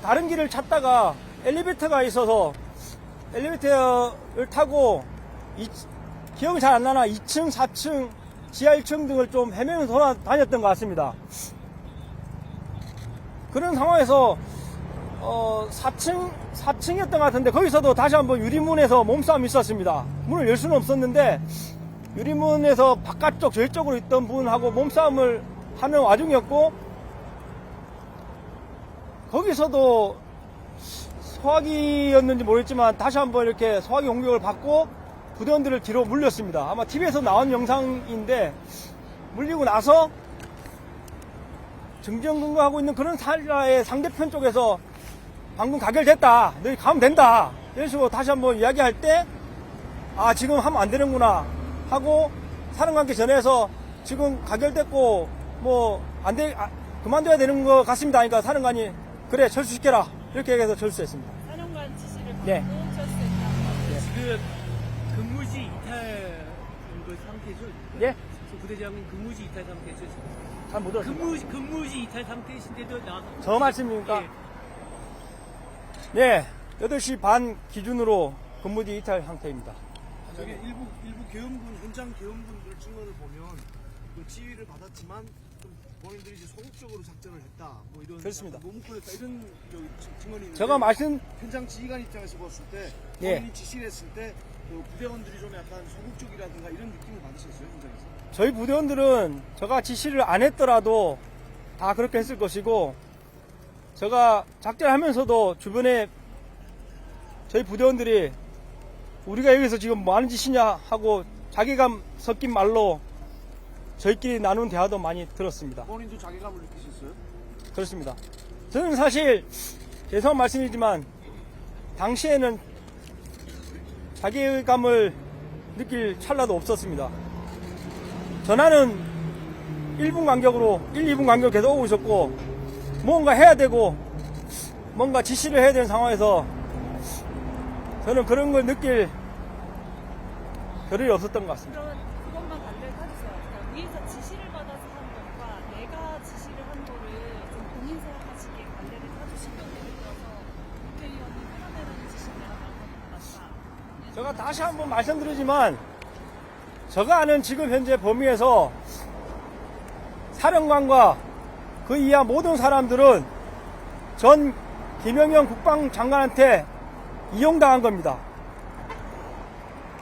[SPEAKER 1] 다른 길을 찾다가 엘리베이터가 있어서 엘리베이터를 타고 기억이 잘 안 나나 2층, 4층, 지하 1층 등을 좀 헤매면서 돌아다녔던 것 같습니다. 그런 상황에서 4층이었던 것 같은데, 거기서도 다시 한번 유리문에서 몸싸움이 있었습니다. 문을 열 수는 없었는데 유리문에서 바깥쪽 저쪽으로 있던 분하고 몸싸움을 하는 와중이었고, 거기서도 소화기였는지 모르겠지만 다시 한번 이렇게 소화기 공격을 받고 부대원들을 뒤로 물렸습니다. 아마 TV에서 나온 영상인데, 물리고 나서 정정근거하고 있는 그런 사라의 상대편 쪽에서 방금 가결됐다, 너희 가면 된다, 이런 식으로 다시 한번 이야기할 때, 아, 지금 하면 안 되는구나 하고 사령관께 전해서 지금 가결됐고 뭐 그만둬야 되는 것 같습니다 하니까, 사령관이 그래 철수시켜라 이렇게 얘기해서 철수했습니다.
[SPEAKER 3] 사령관 지시를 받고
[SPEAKER 1] 네.
[SPEAKER 3] 철수했다.
[SPEAKER 8] 지금 근무지 이탈 그 상태죠?
[SPEAKER 1] 예?
[SPEAKER 8] 부대장님 근무지 이탈 상태죠? 지금?
[SPEAKER 1] 잘 못 들었습니다.
[SPEAKER 8] 근무지 이탈 상태이신데도 나와서
[SPEAKER 1] 저 말씀입니까?
[SPEAKER 8] 예.
[SPEAKER 1] 네, 8시 반 기준으로 근무지 이탈 상태입니다.
[SPEAKER 5] 저기 일부 계엄군, 현장 계엄군들 증언을 보면 그 지휘를 받았지만 좀 본인들이 이제 소극적으로 작전을 했다, 뭐 이런
[SPEAKER 1] 그렇습니다.
[SPEAKER 5] 몸풀했다 이런 증언이 있는데,
[SPEAKER 1] 제가
[SPEAKER 5] 현장 지휘관 입장에서 봤을 때
[SPEAKER 1] 예.
[SPEAKER 5] 본인이 지시를 했을 때 그 부대원들이 좀 약간 소극적이라든가 이런 느낌을 받으셨어요, 현장에서?
[SPEAKER 1] 저희 부대원들은 제가 지시를 안 했더라도 다 그렇게 했을 것이고, 제가 작전하면서도 주변에 저희 부대원들이 우리가 여기서 지금 뭐 하는 짓이냐 하고 자괴감 섞인 말로 저희끼리 나눈 대화도 많이 들었습니다.
[SPEAKER 5] 본인도 자괴감을 느끼셨어요?
[SPEAKER 1] 그렇습니다. 저는 사실 죄송한 말씀이지만 당시에는 자괴감을 느낄 찰나도 없었습니다. 전화는 1분 간격으로 2분 간격으로 계속 오고 있었고, 뭔가 해야 되고 뭔가 지시를 해야 되는 상황에서 저는 그런 걸 느낄 겨를이 없었던 것 같습니다.
[SPEAKER 3] 그러면 그것만 반대를 해주세요. 그러니까 위에서 지시를 받아서 한 것과 내가 지시를 한 거를 좀 본인 생각하시기에 반대를 해주시면, 예를 들어서 국회의원이 끌어내라는 지시를 내가 받은 것 같다.
[SPEAKER 1] 제가 다시 한번 말씀드리지만, 제가 아는 지금 현재 범위에서 사령관과 그 이하 모든 사람들은 전 김영현 국방장관한테 이용당한 겁니다.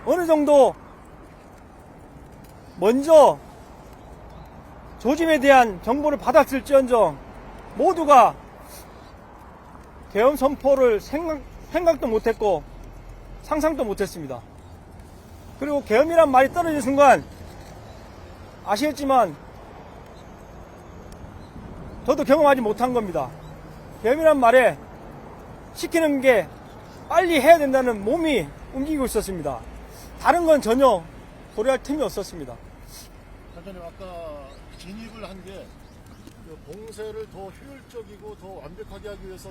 [SPEAKER 1] 어느 정도 먼저 조짐에 대한 정보를 받았을지언정 모두가 계엄 선포를 생각도 못했고 상상도 못했습니다. 그리고 계엄이란 말이 떨어진 순간 아시겠지만 저도 경험하지 못한 겁니다. 계엄이란 말에 시키는 게 빨리 해야 된다는 몸이 움직이고 있었습니다. 다른 건 전혀 고려할 틈이 없었습니다.
[SPEAKER 6] 단장님, 아까 진입을 한 게 봉쇄를 더 효율적이고 더 완벽하게 하기 위해서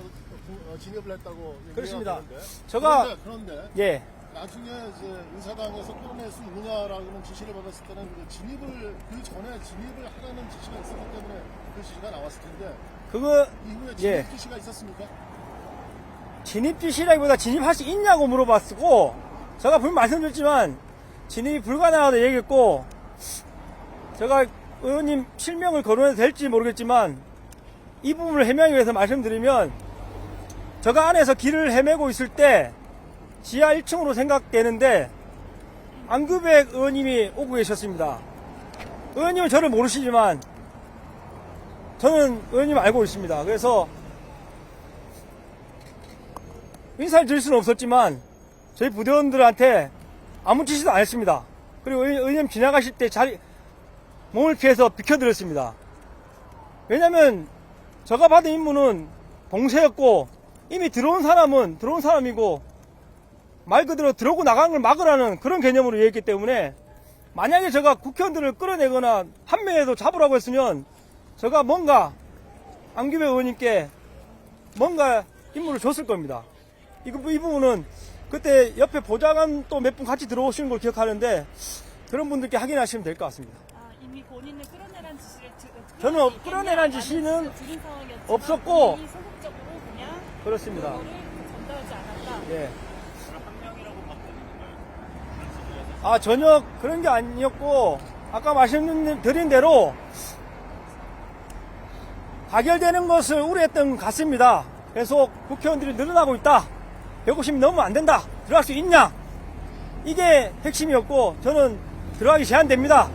[SPEAKER 6] 진입을 했다고
[SPEAKER 1] 그렇습니다.
[SPEAKER 6] 얘기하는데,
[SPEAKER 1] 제가
[SPEAKER 6] 그런데
[SPEAKER 1] 예,
[SPEAKER 6] 나중에 이제 의사당에서 끌어낼 수 있느냐라는 지시를 받았을 때는 그 전에 진입을 하라는 지시가 있었기 때문에 그 지시가 나왔을 텐데
[SPEAKER 1] 그거
[SPEAKER 6] 이후에
[SPEAKER 1] 예.
[SPEAKER 6] 진입 지시가 있었습니까?
[SPEAKER 1] 진입 지시라기보다 진입할 수 있냐고 물어봤고 제가 분명 말씀드렸지만 진입이 불가능하다고 얘기했고 제가 의원님 실명을 거론해도 될지 모르겠지만 이 부분을 해명하기 위해서 말씀드리면 제가 안에서 길을 헤매고 있을 때 지하 1층으로 생각되는데 안규백 의원님이 오고 계셨습니다. 의원님은 저를 모르시지만 저는 의원님을 알고 있습니다. 그래서 인사를 드릴 수는 없었지만 저희 부대원들한테 아무 지시도 안 했습니다. 그리고 의원님 지나가실 때 몸을 피해서 비켜드렸습니다. 왜냐면 제가 받은 임무는 봉쇄였고 이미 들어온 사람은 들어온 사람이고 말 그대로 들어오고 나간 걸 막으라는 그런 개념으로 얘기했기 때문에 만약에 제가 국회의원들을 끌어내거나 한 명이라도 잡으라고 했으면 제가 뭔가 안규백 의원님께 뭔가 임무를 줬을 겁니다. 이 부분은 그때 옆에 보좌관 또 몇 분 같이 들어오시는 걸 기억하는데 그런 분들께 확인하시면 될 것 같습니다.
[SPEAKER 3] 아, 이미 본인은 끌어내란 지시를
[SPEAKER 1] 저는 끌어내란 지시는
[SPEAKER 3] 드린 상황이었지만
[SPEAKER 1] 없었고
[SPEAKER 3] 본인이 소극적으로 그냥
[SPEAKER 1] 그렇습니다.
[SPEAKER 3] 그거를 전달하지 않았다.
[SPEAKER 1] 예.
[SPEAKER 2] 한 명이라고 막 되는 건가요?
[SPEAKER 1] 아, 전혀 그런 게 아니었고, 아까 말씀드린 대로, 가결되는 것을 우려했던 것 같습니다. 계속 국회의원들이 늘어나고 있다. 150명 넘으면 안 된다. 들어갈 수 있냐? 이게 핵심이었고, 저는 들어가기 제한됩니다.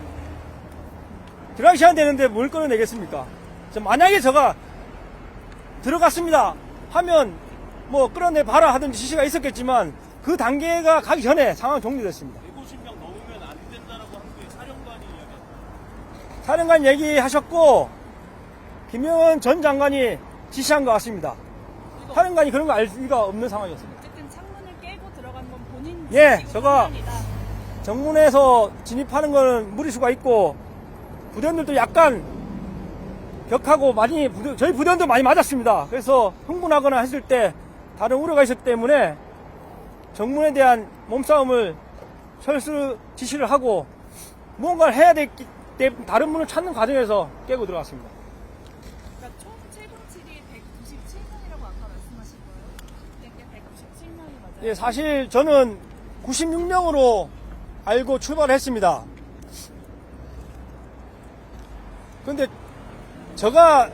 [SPEAKER 1] 들어가기 제한되는데 뭘 끌어내겠습니까? 만약에 제가 들어갔습니다 하면 뭐 끌어내봐라 하던 지시가 있었겠지만 그 단계가 가기 전에 상황 종료됐습니다.
[SPEAKER 4] 150명 넘으면 안 된다라고 한게 사령관이 이야기했어요.
[SPEAKER 1] 사령관 얘기하셨고 김영은 전 장관이 지시한 것 같습니다. 사령관이 그런 거 알 리가 없는 상황이었습니다.
[SPEAKER 3] 어쨌든 창문을 깨고 들어간 건 본인
[SPEAKER 1] 예,
[SPEAKER 3] 지시고
[SPEAKER 1] 제가
[SPEAKER 3] 판단이다.
[SPEAKER 1] 정문에서 진입하는 거는 무리수가 있고 부대원들도 약간 격하고 많이 저희 부대원도 많이 맞았습니다. 그래서 흥분하거나 했을 때 다른 우려가 있었기 때문에 정문에 대한 몸싸움을 철수 지시를 하고 무언가를 해야 됐기 때문에 다른 문을 찾는 과정에서 깨고 들어갔습니다.
[SPEAKER 3] 그러니까 총 최고치이 197명이라고 아까 말씀하신 거예요? 그때 197명이 맞아요?
[SPEAKER 1] 예, 사실 저는 96명으로 알고 출발을 했습니다. 근데 제가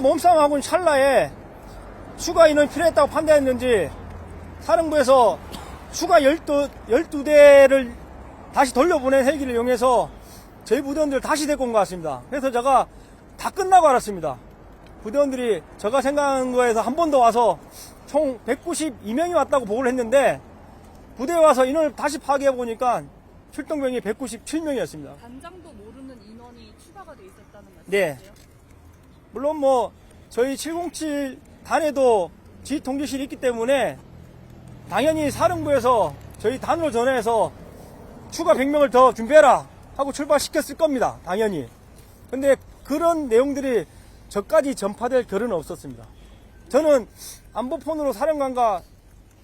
[SPEAKER 1] 몸싸움하고 있는 찰나에 추가 인원이 필요했다고 판단했는지 사령부에서 추가 12대를 다시 돌려보낸 헬기를 이용해서 저희 부대원들을 다시 데리고 온 것 같습니다. 그래서 제가 다 끝나고 알았습니다. 부대원들이 제가 생각한 거에서 한 번 더 와서 총 192명이 왔다고 보고를 했는데 부대에 와서 인원을 다시 파악해보니까 출동병이 197명이었습니다.
[SPEAKER 3] 단장도 모르는 인원이 추가가 돼 있었다는 말씀이세요?
[SPEAKER 1] 네. 물론 뭐 저희 707 단에도 지휘 통제실이 있기 때문에 당연히 사령부에서 저희 단으로 전화해서 추가 100명을 더 준비해라 하고 출발시켰을 겁니다. 당연히. 근데 그런 내용들이 저까지 전파될 겨를은 없었습니다. 저는 안보폰으로 사령관과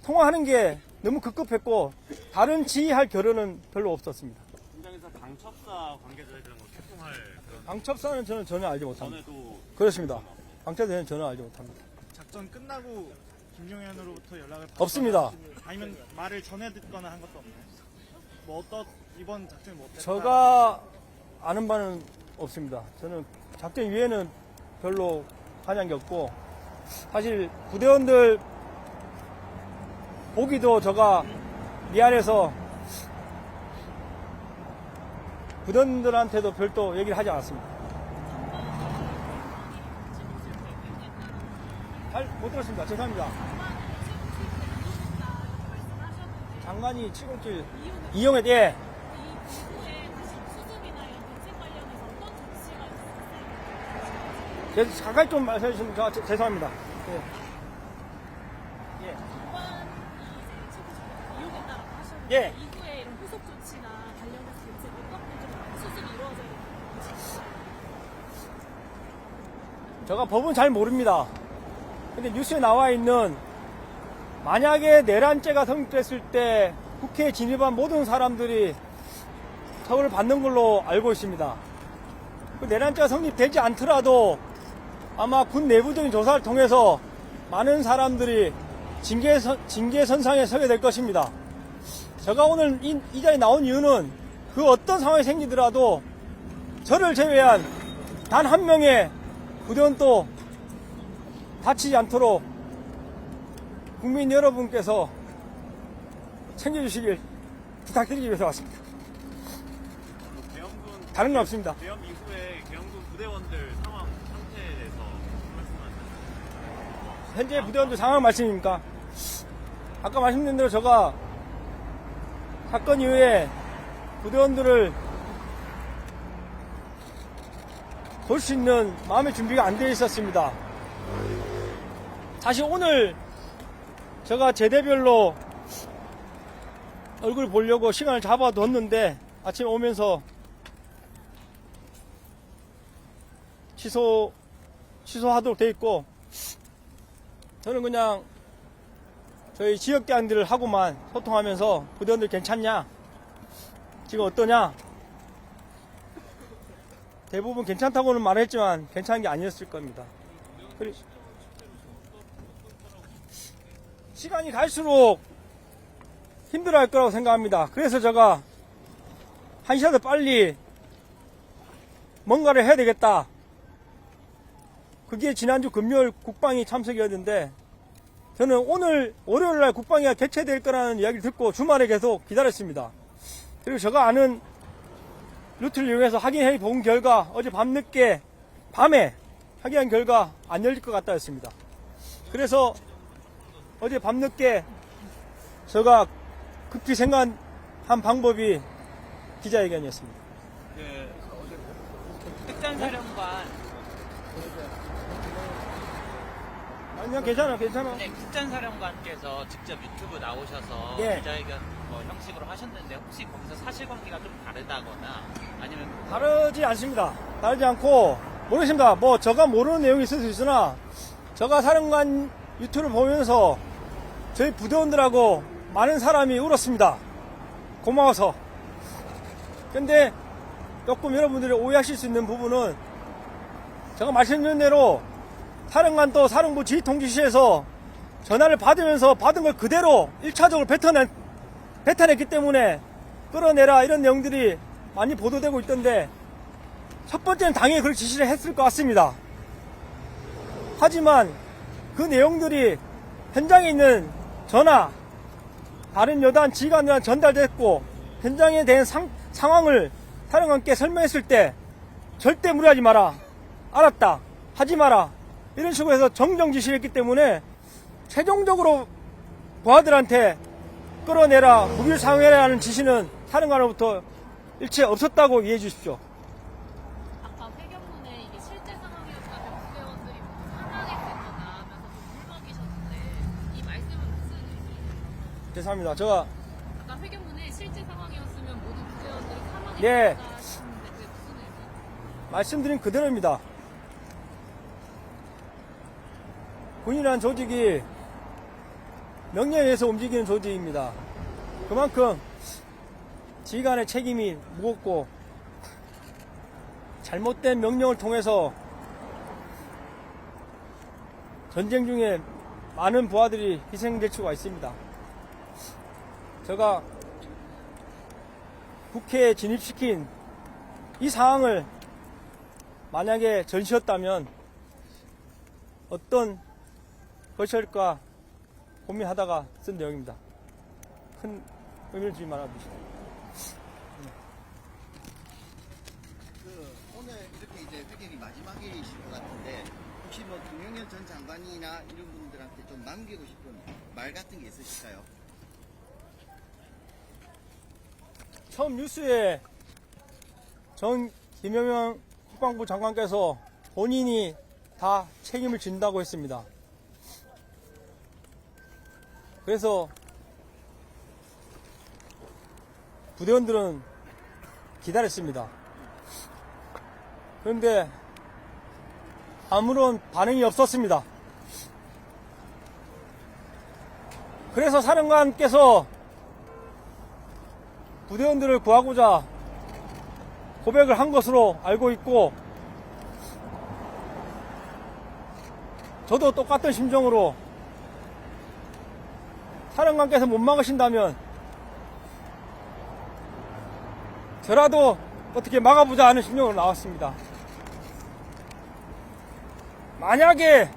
[SPEAKER 1] 통화하는 게 너무 급급했고 다른 지휘할 겨를은 별로 없었습니다.
[SPEAKER 2] 현장에서 방첩사 관계자들이랑 소통할 그런
[SPEAKER 1] 방첩사는 저는 전혀 알지 못합니다.
[SPEAKER 2] 전에도
[SPEAKER 1] 그렇습니다. 방첩사는 전혀 알지 못합니다.
[SPEAKER 5] 작전 끝나고 김용현으로부터 연락을 받거나
[SPEAKER 1] 없습니다.
[SPEAKER 5] 아니면 말을 전해 듣거나 한 것도 없나요? 뭐 이번 작전이 뭐 어땠다?
[SPEAKER 1] 제가 아는 바는 없습니다. 저는 작전 위에는 별로 관여한 게 없고 사실 부대원들 보기도 제가 미안해서 부대원들한테도 별도 얘기를 하지 않았습니다. 잘 못 들었습니다. 죄송합니다. 장관이 707 이용에 대해 가까이 좀 말씀해 주시면 죄송합니다. 예. 예.
[SPEAKER 3] 이후에 이런 후속 조치나 관련해서 대체 어떻게 좀 수습이 이루어져야 될지.
[SPEAKER 1] 제가 법은 잘 모릅니다. 근데 뉴스에 나와 있는 만약에 내란죄가 성립됐을 때 국회에 진입한 모든 사람들이 처벌을 받는 걸로 알고 있습니다. 그 내란죄가 성립되지 않더라도 아마 군 내부적인 조사를 통해서 많은 사람들이 징계선상에 서게 될 것입니다. 제가 오늘 이 자리에 나온 이유는 그 어떤 상황이 생기더라도 저를 제외한 단 한 명의 부대원도 다치지 않도록 국민 여러분께서 챙겨주시길 부탁드리기 위해서 왔습니다.
[SPEAKER 2] 계엄군
[SPEAKER 1] 다른 건 없습니다.
[SPEAKER 2] 계엄 이후에 계엄군 부대원들 상황 상태에 대해서 말씀하셨습니다.
[SPEAKER 1] 현재 부대원들 상황 말씀입니까? 아까 말씀드린 대로 제가 사건 이후에 부대원들을 볼 수 있는 마음의 준비가 안 되어 있었습니다. 사실 오늘 제가 제대별로 얼굴 보려고 시간을 잡아뒀는데 아침에 오면서 취소하도록 돼 있고, 저는 그냥 저희 지역대원들을 하고만 소통하면서 부대원들 괜찮냐? 지금 어떠냐? 대부분 괜찮다고는 말했지만 괜찮은 게 아니었을 겁니다. 그리고 시간이 갈수록 힘들어할 거라고 생각합니다. 그래서 제가 한 시간도 빨리 뭔가를 해야 되겠다. 그게 지난주 금요일 국방위 참석이었는데, 저는 오늘 월요일날 국방위가 개최될 거라는 이야기를 듣고 주말에 계속 기다렸습니다. 그리고 제가 아는 루트를 이용해서 확인해 본 결과 어제 밤에 확인한 결과 안 열릴 것 같다 였습니다. 그래서 어제 밤늦게 제가 급히 생각한 방법이 기자회견이었습니다.
[SPEAKER 8] 특전사령관
[SPEAKER 1] 아니요, 괜찮아.
[SPEAKER 9] 네, 국전사령관께서 직접 유튜브 나오셔서
[SPEAKER 1] 예.
[SPEAKER 9] 기자회견 형식으로 하셨는데 혹시 거기서 사실관계가 좀 다르다거나 아니면
[SPEAKER 1] 다르지 않습니다. 다르지 않고, 모르겠습니다. 뭐 제가 모르는 내용이 있을 수 있으나, 제가 사령관 유튜브를 보면서 저희 부대원들하고 많은 사람이 울었습니다. 고마워서. 근데 조금 여러분들이 오해하실 수 있는 부분은, 제가 말씀드린 대로 사령관 또 사령부 지휘통지실에서 전화를 받으면서 받은 걸 그대로 1차적으로 뱉어냈기 때문에 끌어내라 이런 내용들이 많이 보도되고 있던데, 첫 번째는 당연히 그렇게 지시를 했을 것 같습니다. 하지만 그 내용들이 현장에 있는 저나 다른 여단 지휘관들한테 전달됐고, 현장에 대한 상황을 사령관께 설명했을 때 절대 무리하지 마라, 알았다, 하지 마라, 이런 식으로 해서 정정 지시를 했기 때문에 최종적으로 부하들한테 끌어내라, 무기를 사용해라는 지시는 사령관으로부터 일체 없었다고 이해해 주십시오.
[SPEAKER 7] 아까 회견문에 이게 실제 상황이었다면 부대원들이 사망했거나 하면서 좀 울먹이셨는데 이 말씀은 무슨 의미예요?
[SPEAKER 1] 죄송합니다. 제가
[SPEAKER 7] 아까 회견문에 실제 상황이었으면 모든 부대원들이 사망했거나
[SPEAKER 1] 네.
[SPEAKER 7] 하셨는데 그게 무슨 의미예요?
[SPEAKER 1] 말씀드린 그대로입니다. 군이라는 조직이 명령에 의해서 움직이는 조직입니다. 그만큼 지휘관의 책임이 무겁고, 잘못된 명령을 통해서 전쟁 중에 많은 부하들이 희생될 수가 있습니다. 제가 국회에 진입시킨 이 상황을 만약에 전시였다면 어떤 것일까 고민하다가 쓴 내용입니다. 큰 의미를 주지 말아주시죠.
[SPEAKER 10] 오늘 이렇게 이제 회견이 마지막이실 것 같은데, 혹시 뭐 김용현 전 장관이나 이런 분들한테 좀 남기고 싶은 말 같은 게 있으실까요?
[SPEAKER 1] 처음 뉴스에 김용현 국방부 장관께서 본인이 다 책임을 진다고 했습니다. 그래서 부대원들은 기다렸습니다. 그런데 아무런 반응이 없었습니다. 그래서 사령관께서 부대원들을 구하고자 고백을 한 것으로 알고 있고, 저도 똑같은 심정으로 사령관께서 못 막으신다면 저라도 어떻게 막아보자 하는 심정으로 나왔습니다. 만약에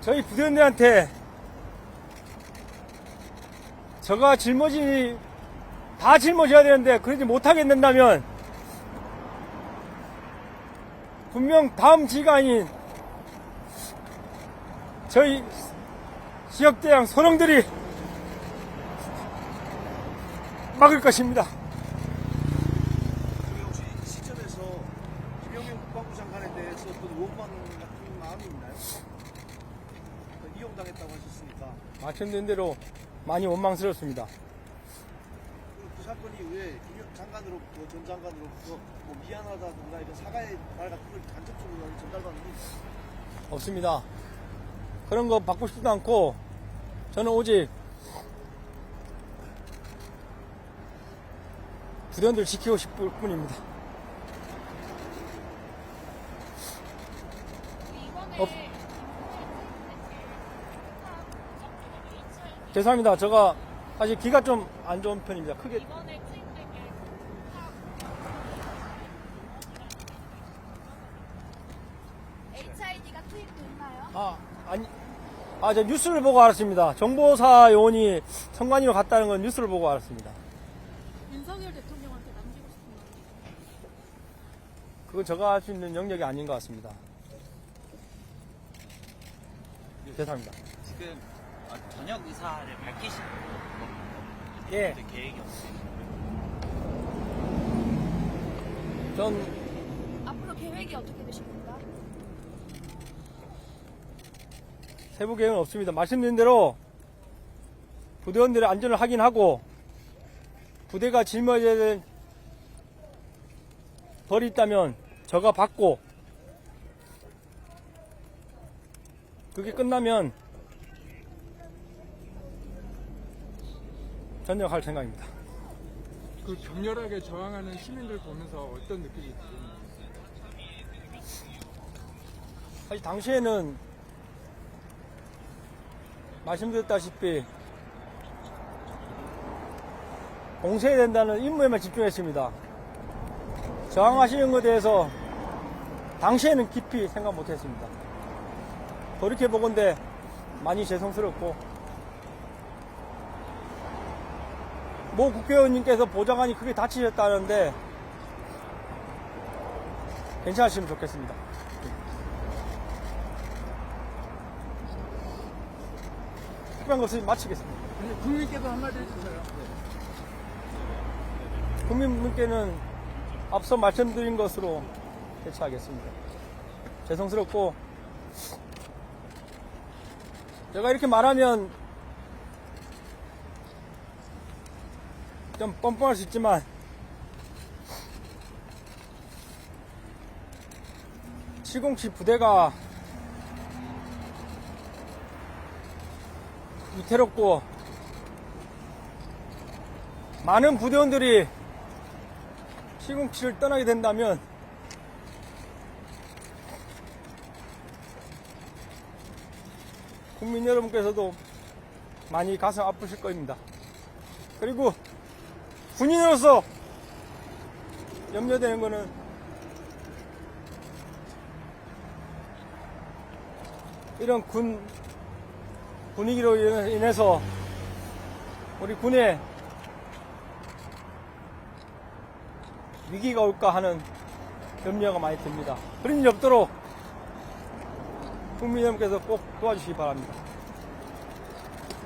[SPEAKER 1] 저희 부대원들한테 저가 다 짊어져야 되는데 그러지 못하게 된다면 분명 다음 지가 아닌 저희 지역대장 선원들이 막을 것입니다.
[SPEAKER 5] 그럼 혹시 이 시점에서 김영현 국방부 장관에 대해서 어떤 원망 같은 마음이 있나요? 이용당했다고 하셨으니까
[SPEAKER 1] 말씀드린 대로 많이 원망스럽습니다.
[SPEAKER 5] 그 사건 이후에 김영 장관으로부터 전 장관으로부터 뭐 미안하다든가 이런 사과의 말 같은 걸 간접적으로 전달받는 게 있어요?
[SPEAKER 1] 없습니다. 그런 거 받고 싶지도 않고 저는 오직 부대원들 지키고 싶을 뿐입니다. 죄송합니다. 제가 아직 귀가 좀 안 좋은 편입니다. 크게.
[SPEAKER 7] 이번에 투입될 게
[SPEAKER 3] HID가 투입됐나요?
[SPEAKER 1] 저 뉴스를 보고 알았습니다. 정보사 요원이 선관위로 갔다는 건 뉴스를 보고 알았습니다.
[SPEAKER 7] 윤석열 대통령한테 남기고 싶은 말.
[SPEAKER 1] 그건 제가 할 수 있는 영역이 아닌 것 같습니다. 죄송합니다.
[SPEAKER 9] 지금 저녁 의사를 밝히신
[SPEAKER 1] 예.
[SPEAKER 9] 계획이 없으세요?
[SPEAKER 1] 전
[SPEAKER 3] 앞으로 계획이 어떻게 되십니까?
[SPEAKER 1] 세부 계획은 없습니다. 말씀드린 대로 부대원들의 안전을 확인하고 부대가 짊어져야 될 벌이 있다면 저가 받고, 그게 끝나면 전역할 생각입니다.
[SPEAKER 11] 그 격렬하게 저항하는 시민들 보면서 어떤 느낌이 드십니까?
[SPEAKER 1] 사실 당시에는 말씀드렸다시피 봉쇄해야 된다는 임무에만 집중했습니다. 저항하시는 것에 대해서 당시에는 깊이 생각 못했습니다. 돌이켜보건대 많이 죄송스럽고, 모 국회의원님께서 보좌관이 크게 다치셨다는데 괜찮으시면 좋겠습니다. 특별한 것 없으면 마치겠습니다.
[SPEAKER 11] 국민께도 한마디 해주세요.
[SPEAKER 1] 국민분께는 앞서 말씀드린 것으로 대처하겠습니다. 죄송스럽고, 제가 이렇게 말하면 좀 뻔뻔할 수 있지만 (707) 부대가 위태롭고 많은 부대원들이 707을 떠나게 된다면 국민 여러분께서도 많이 가슴 아프실 겁니다. 그리고 군인으로서 염려되는 것은 이런 군 분위기로 인해서 우리 군에 위기가 올까 하는 염려가 많이 듭니다. 그런 일이 없도록 국민 여러분께서 꼭 도와주시기 바랍니다.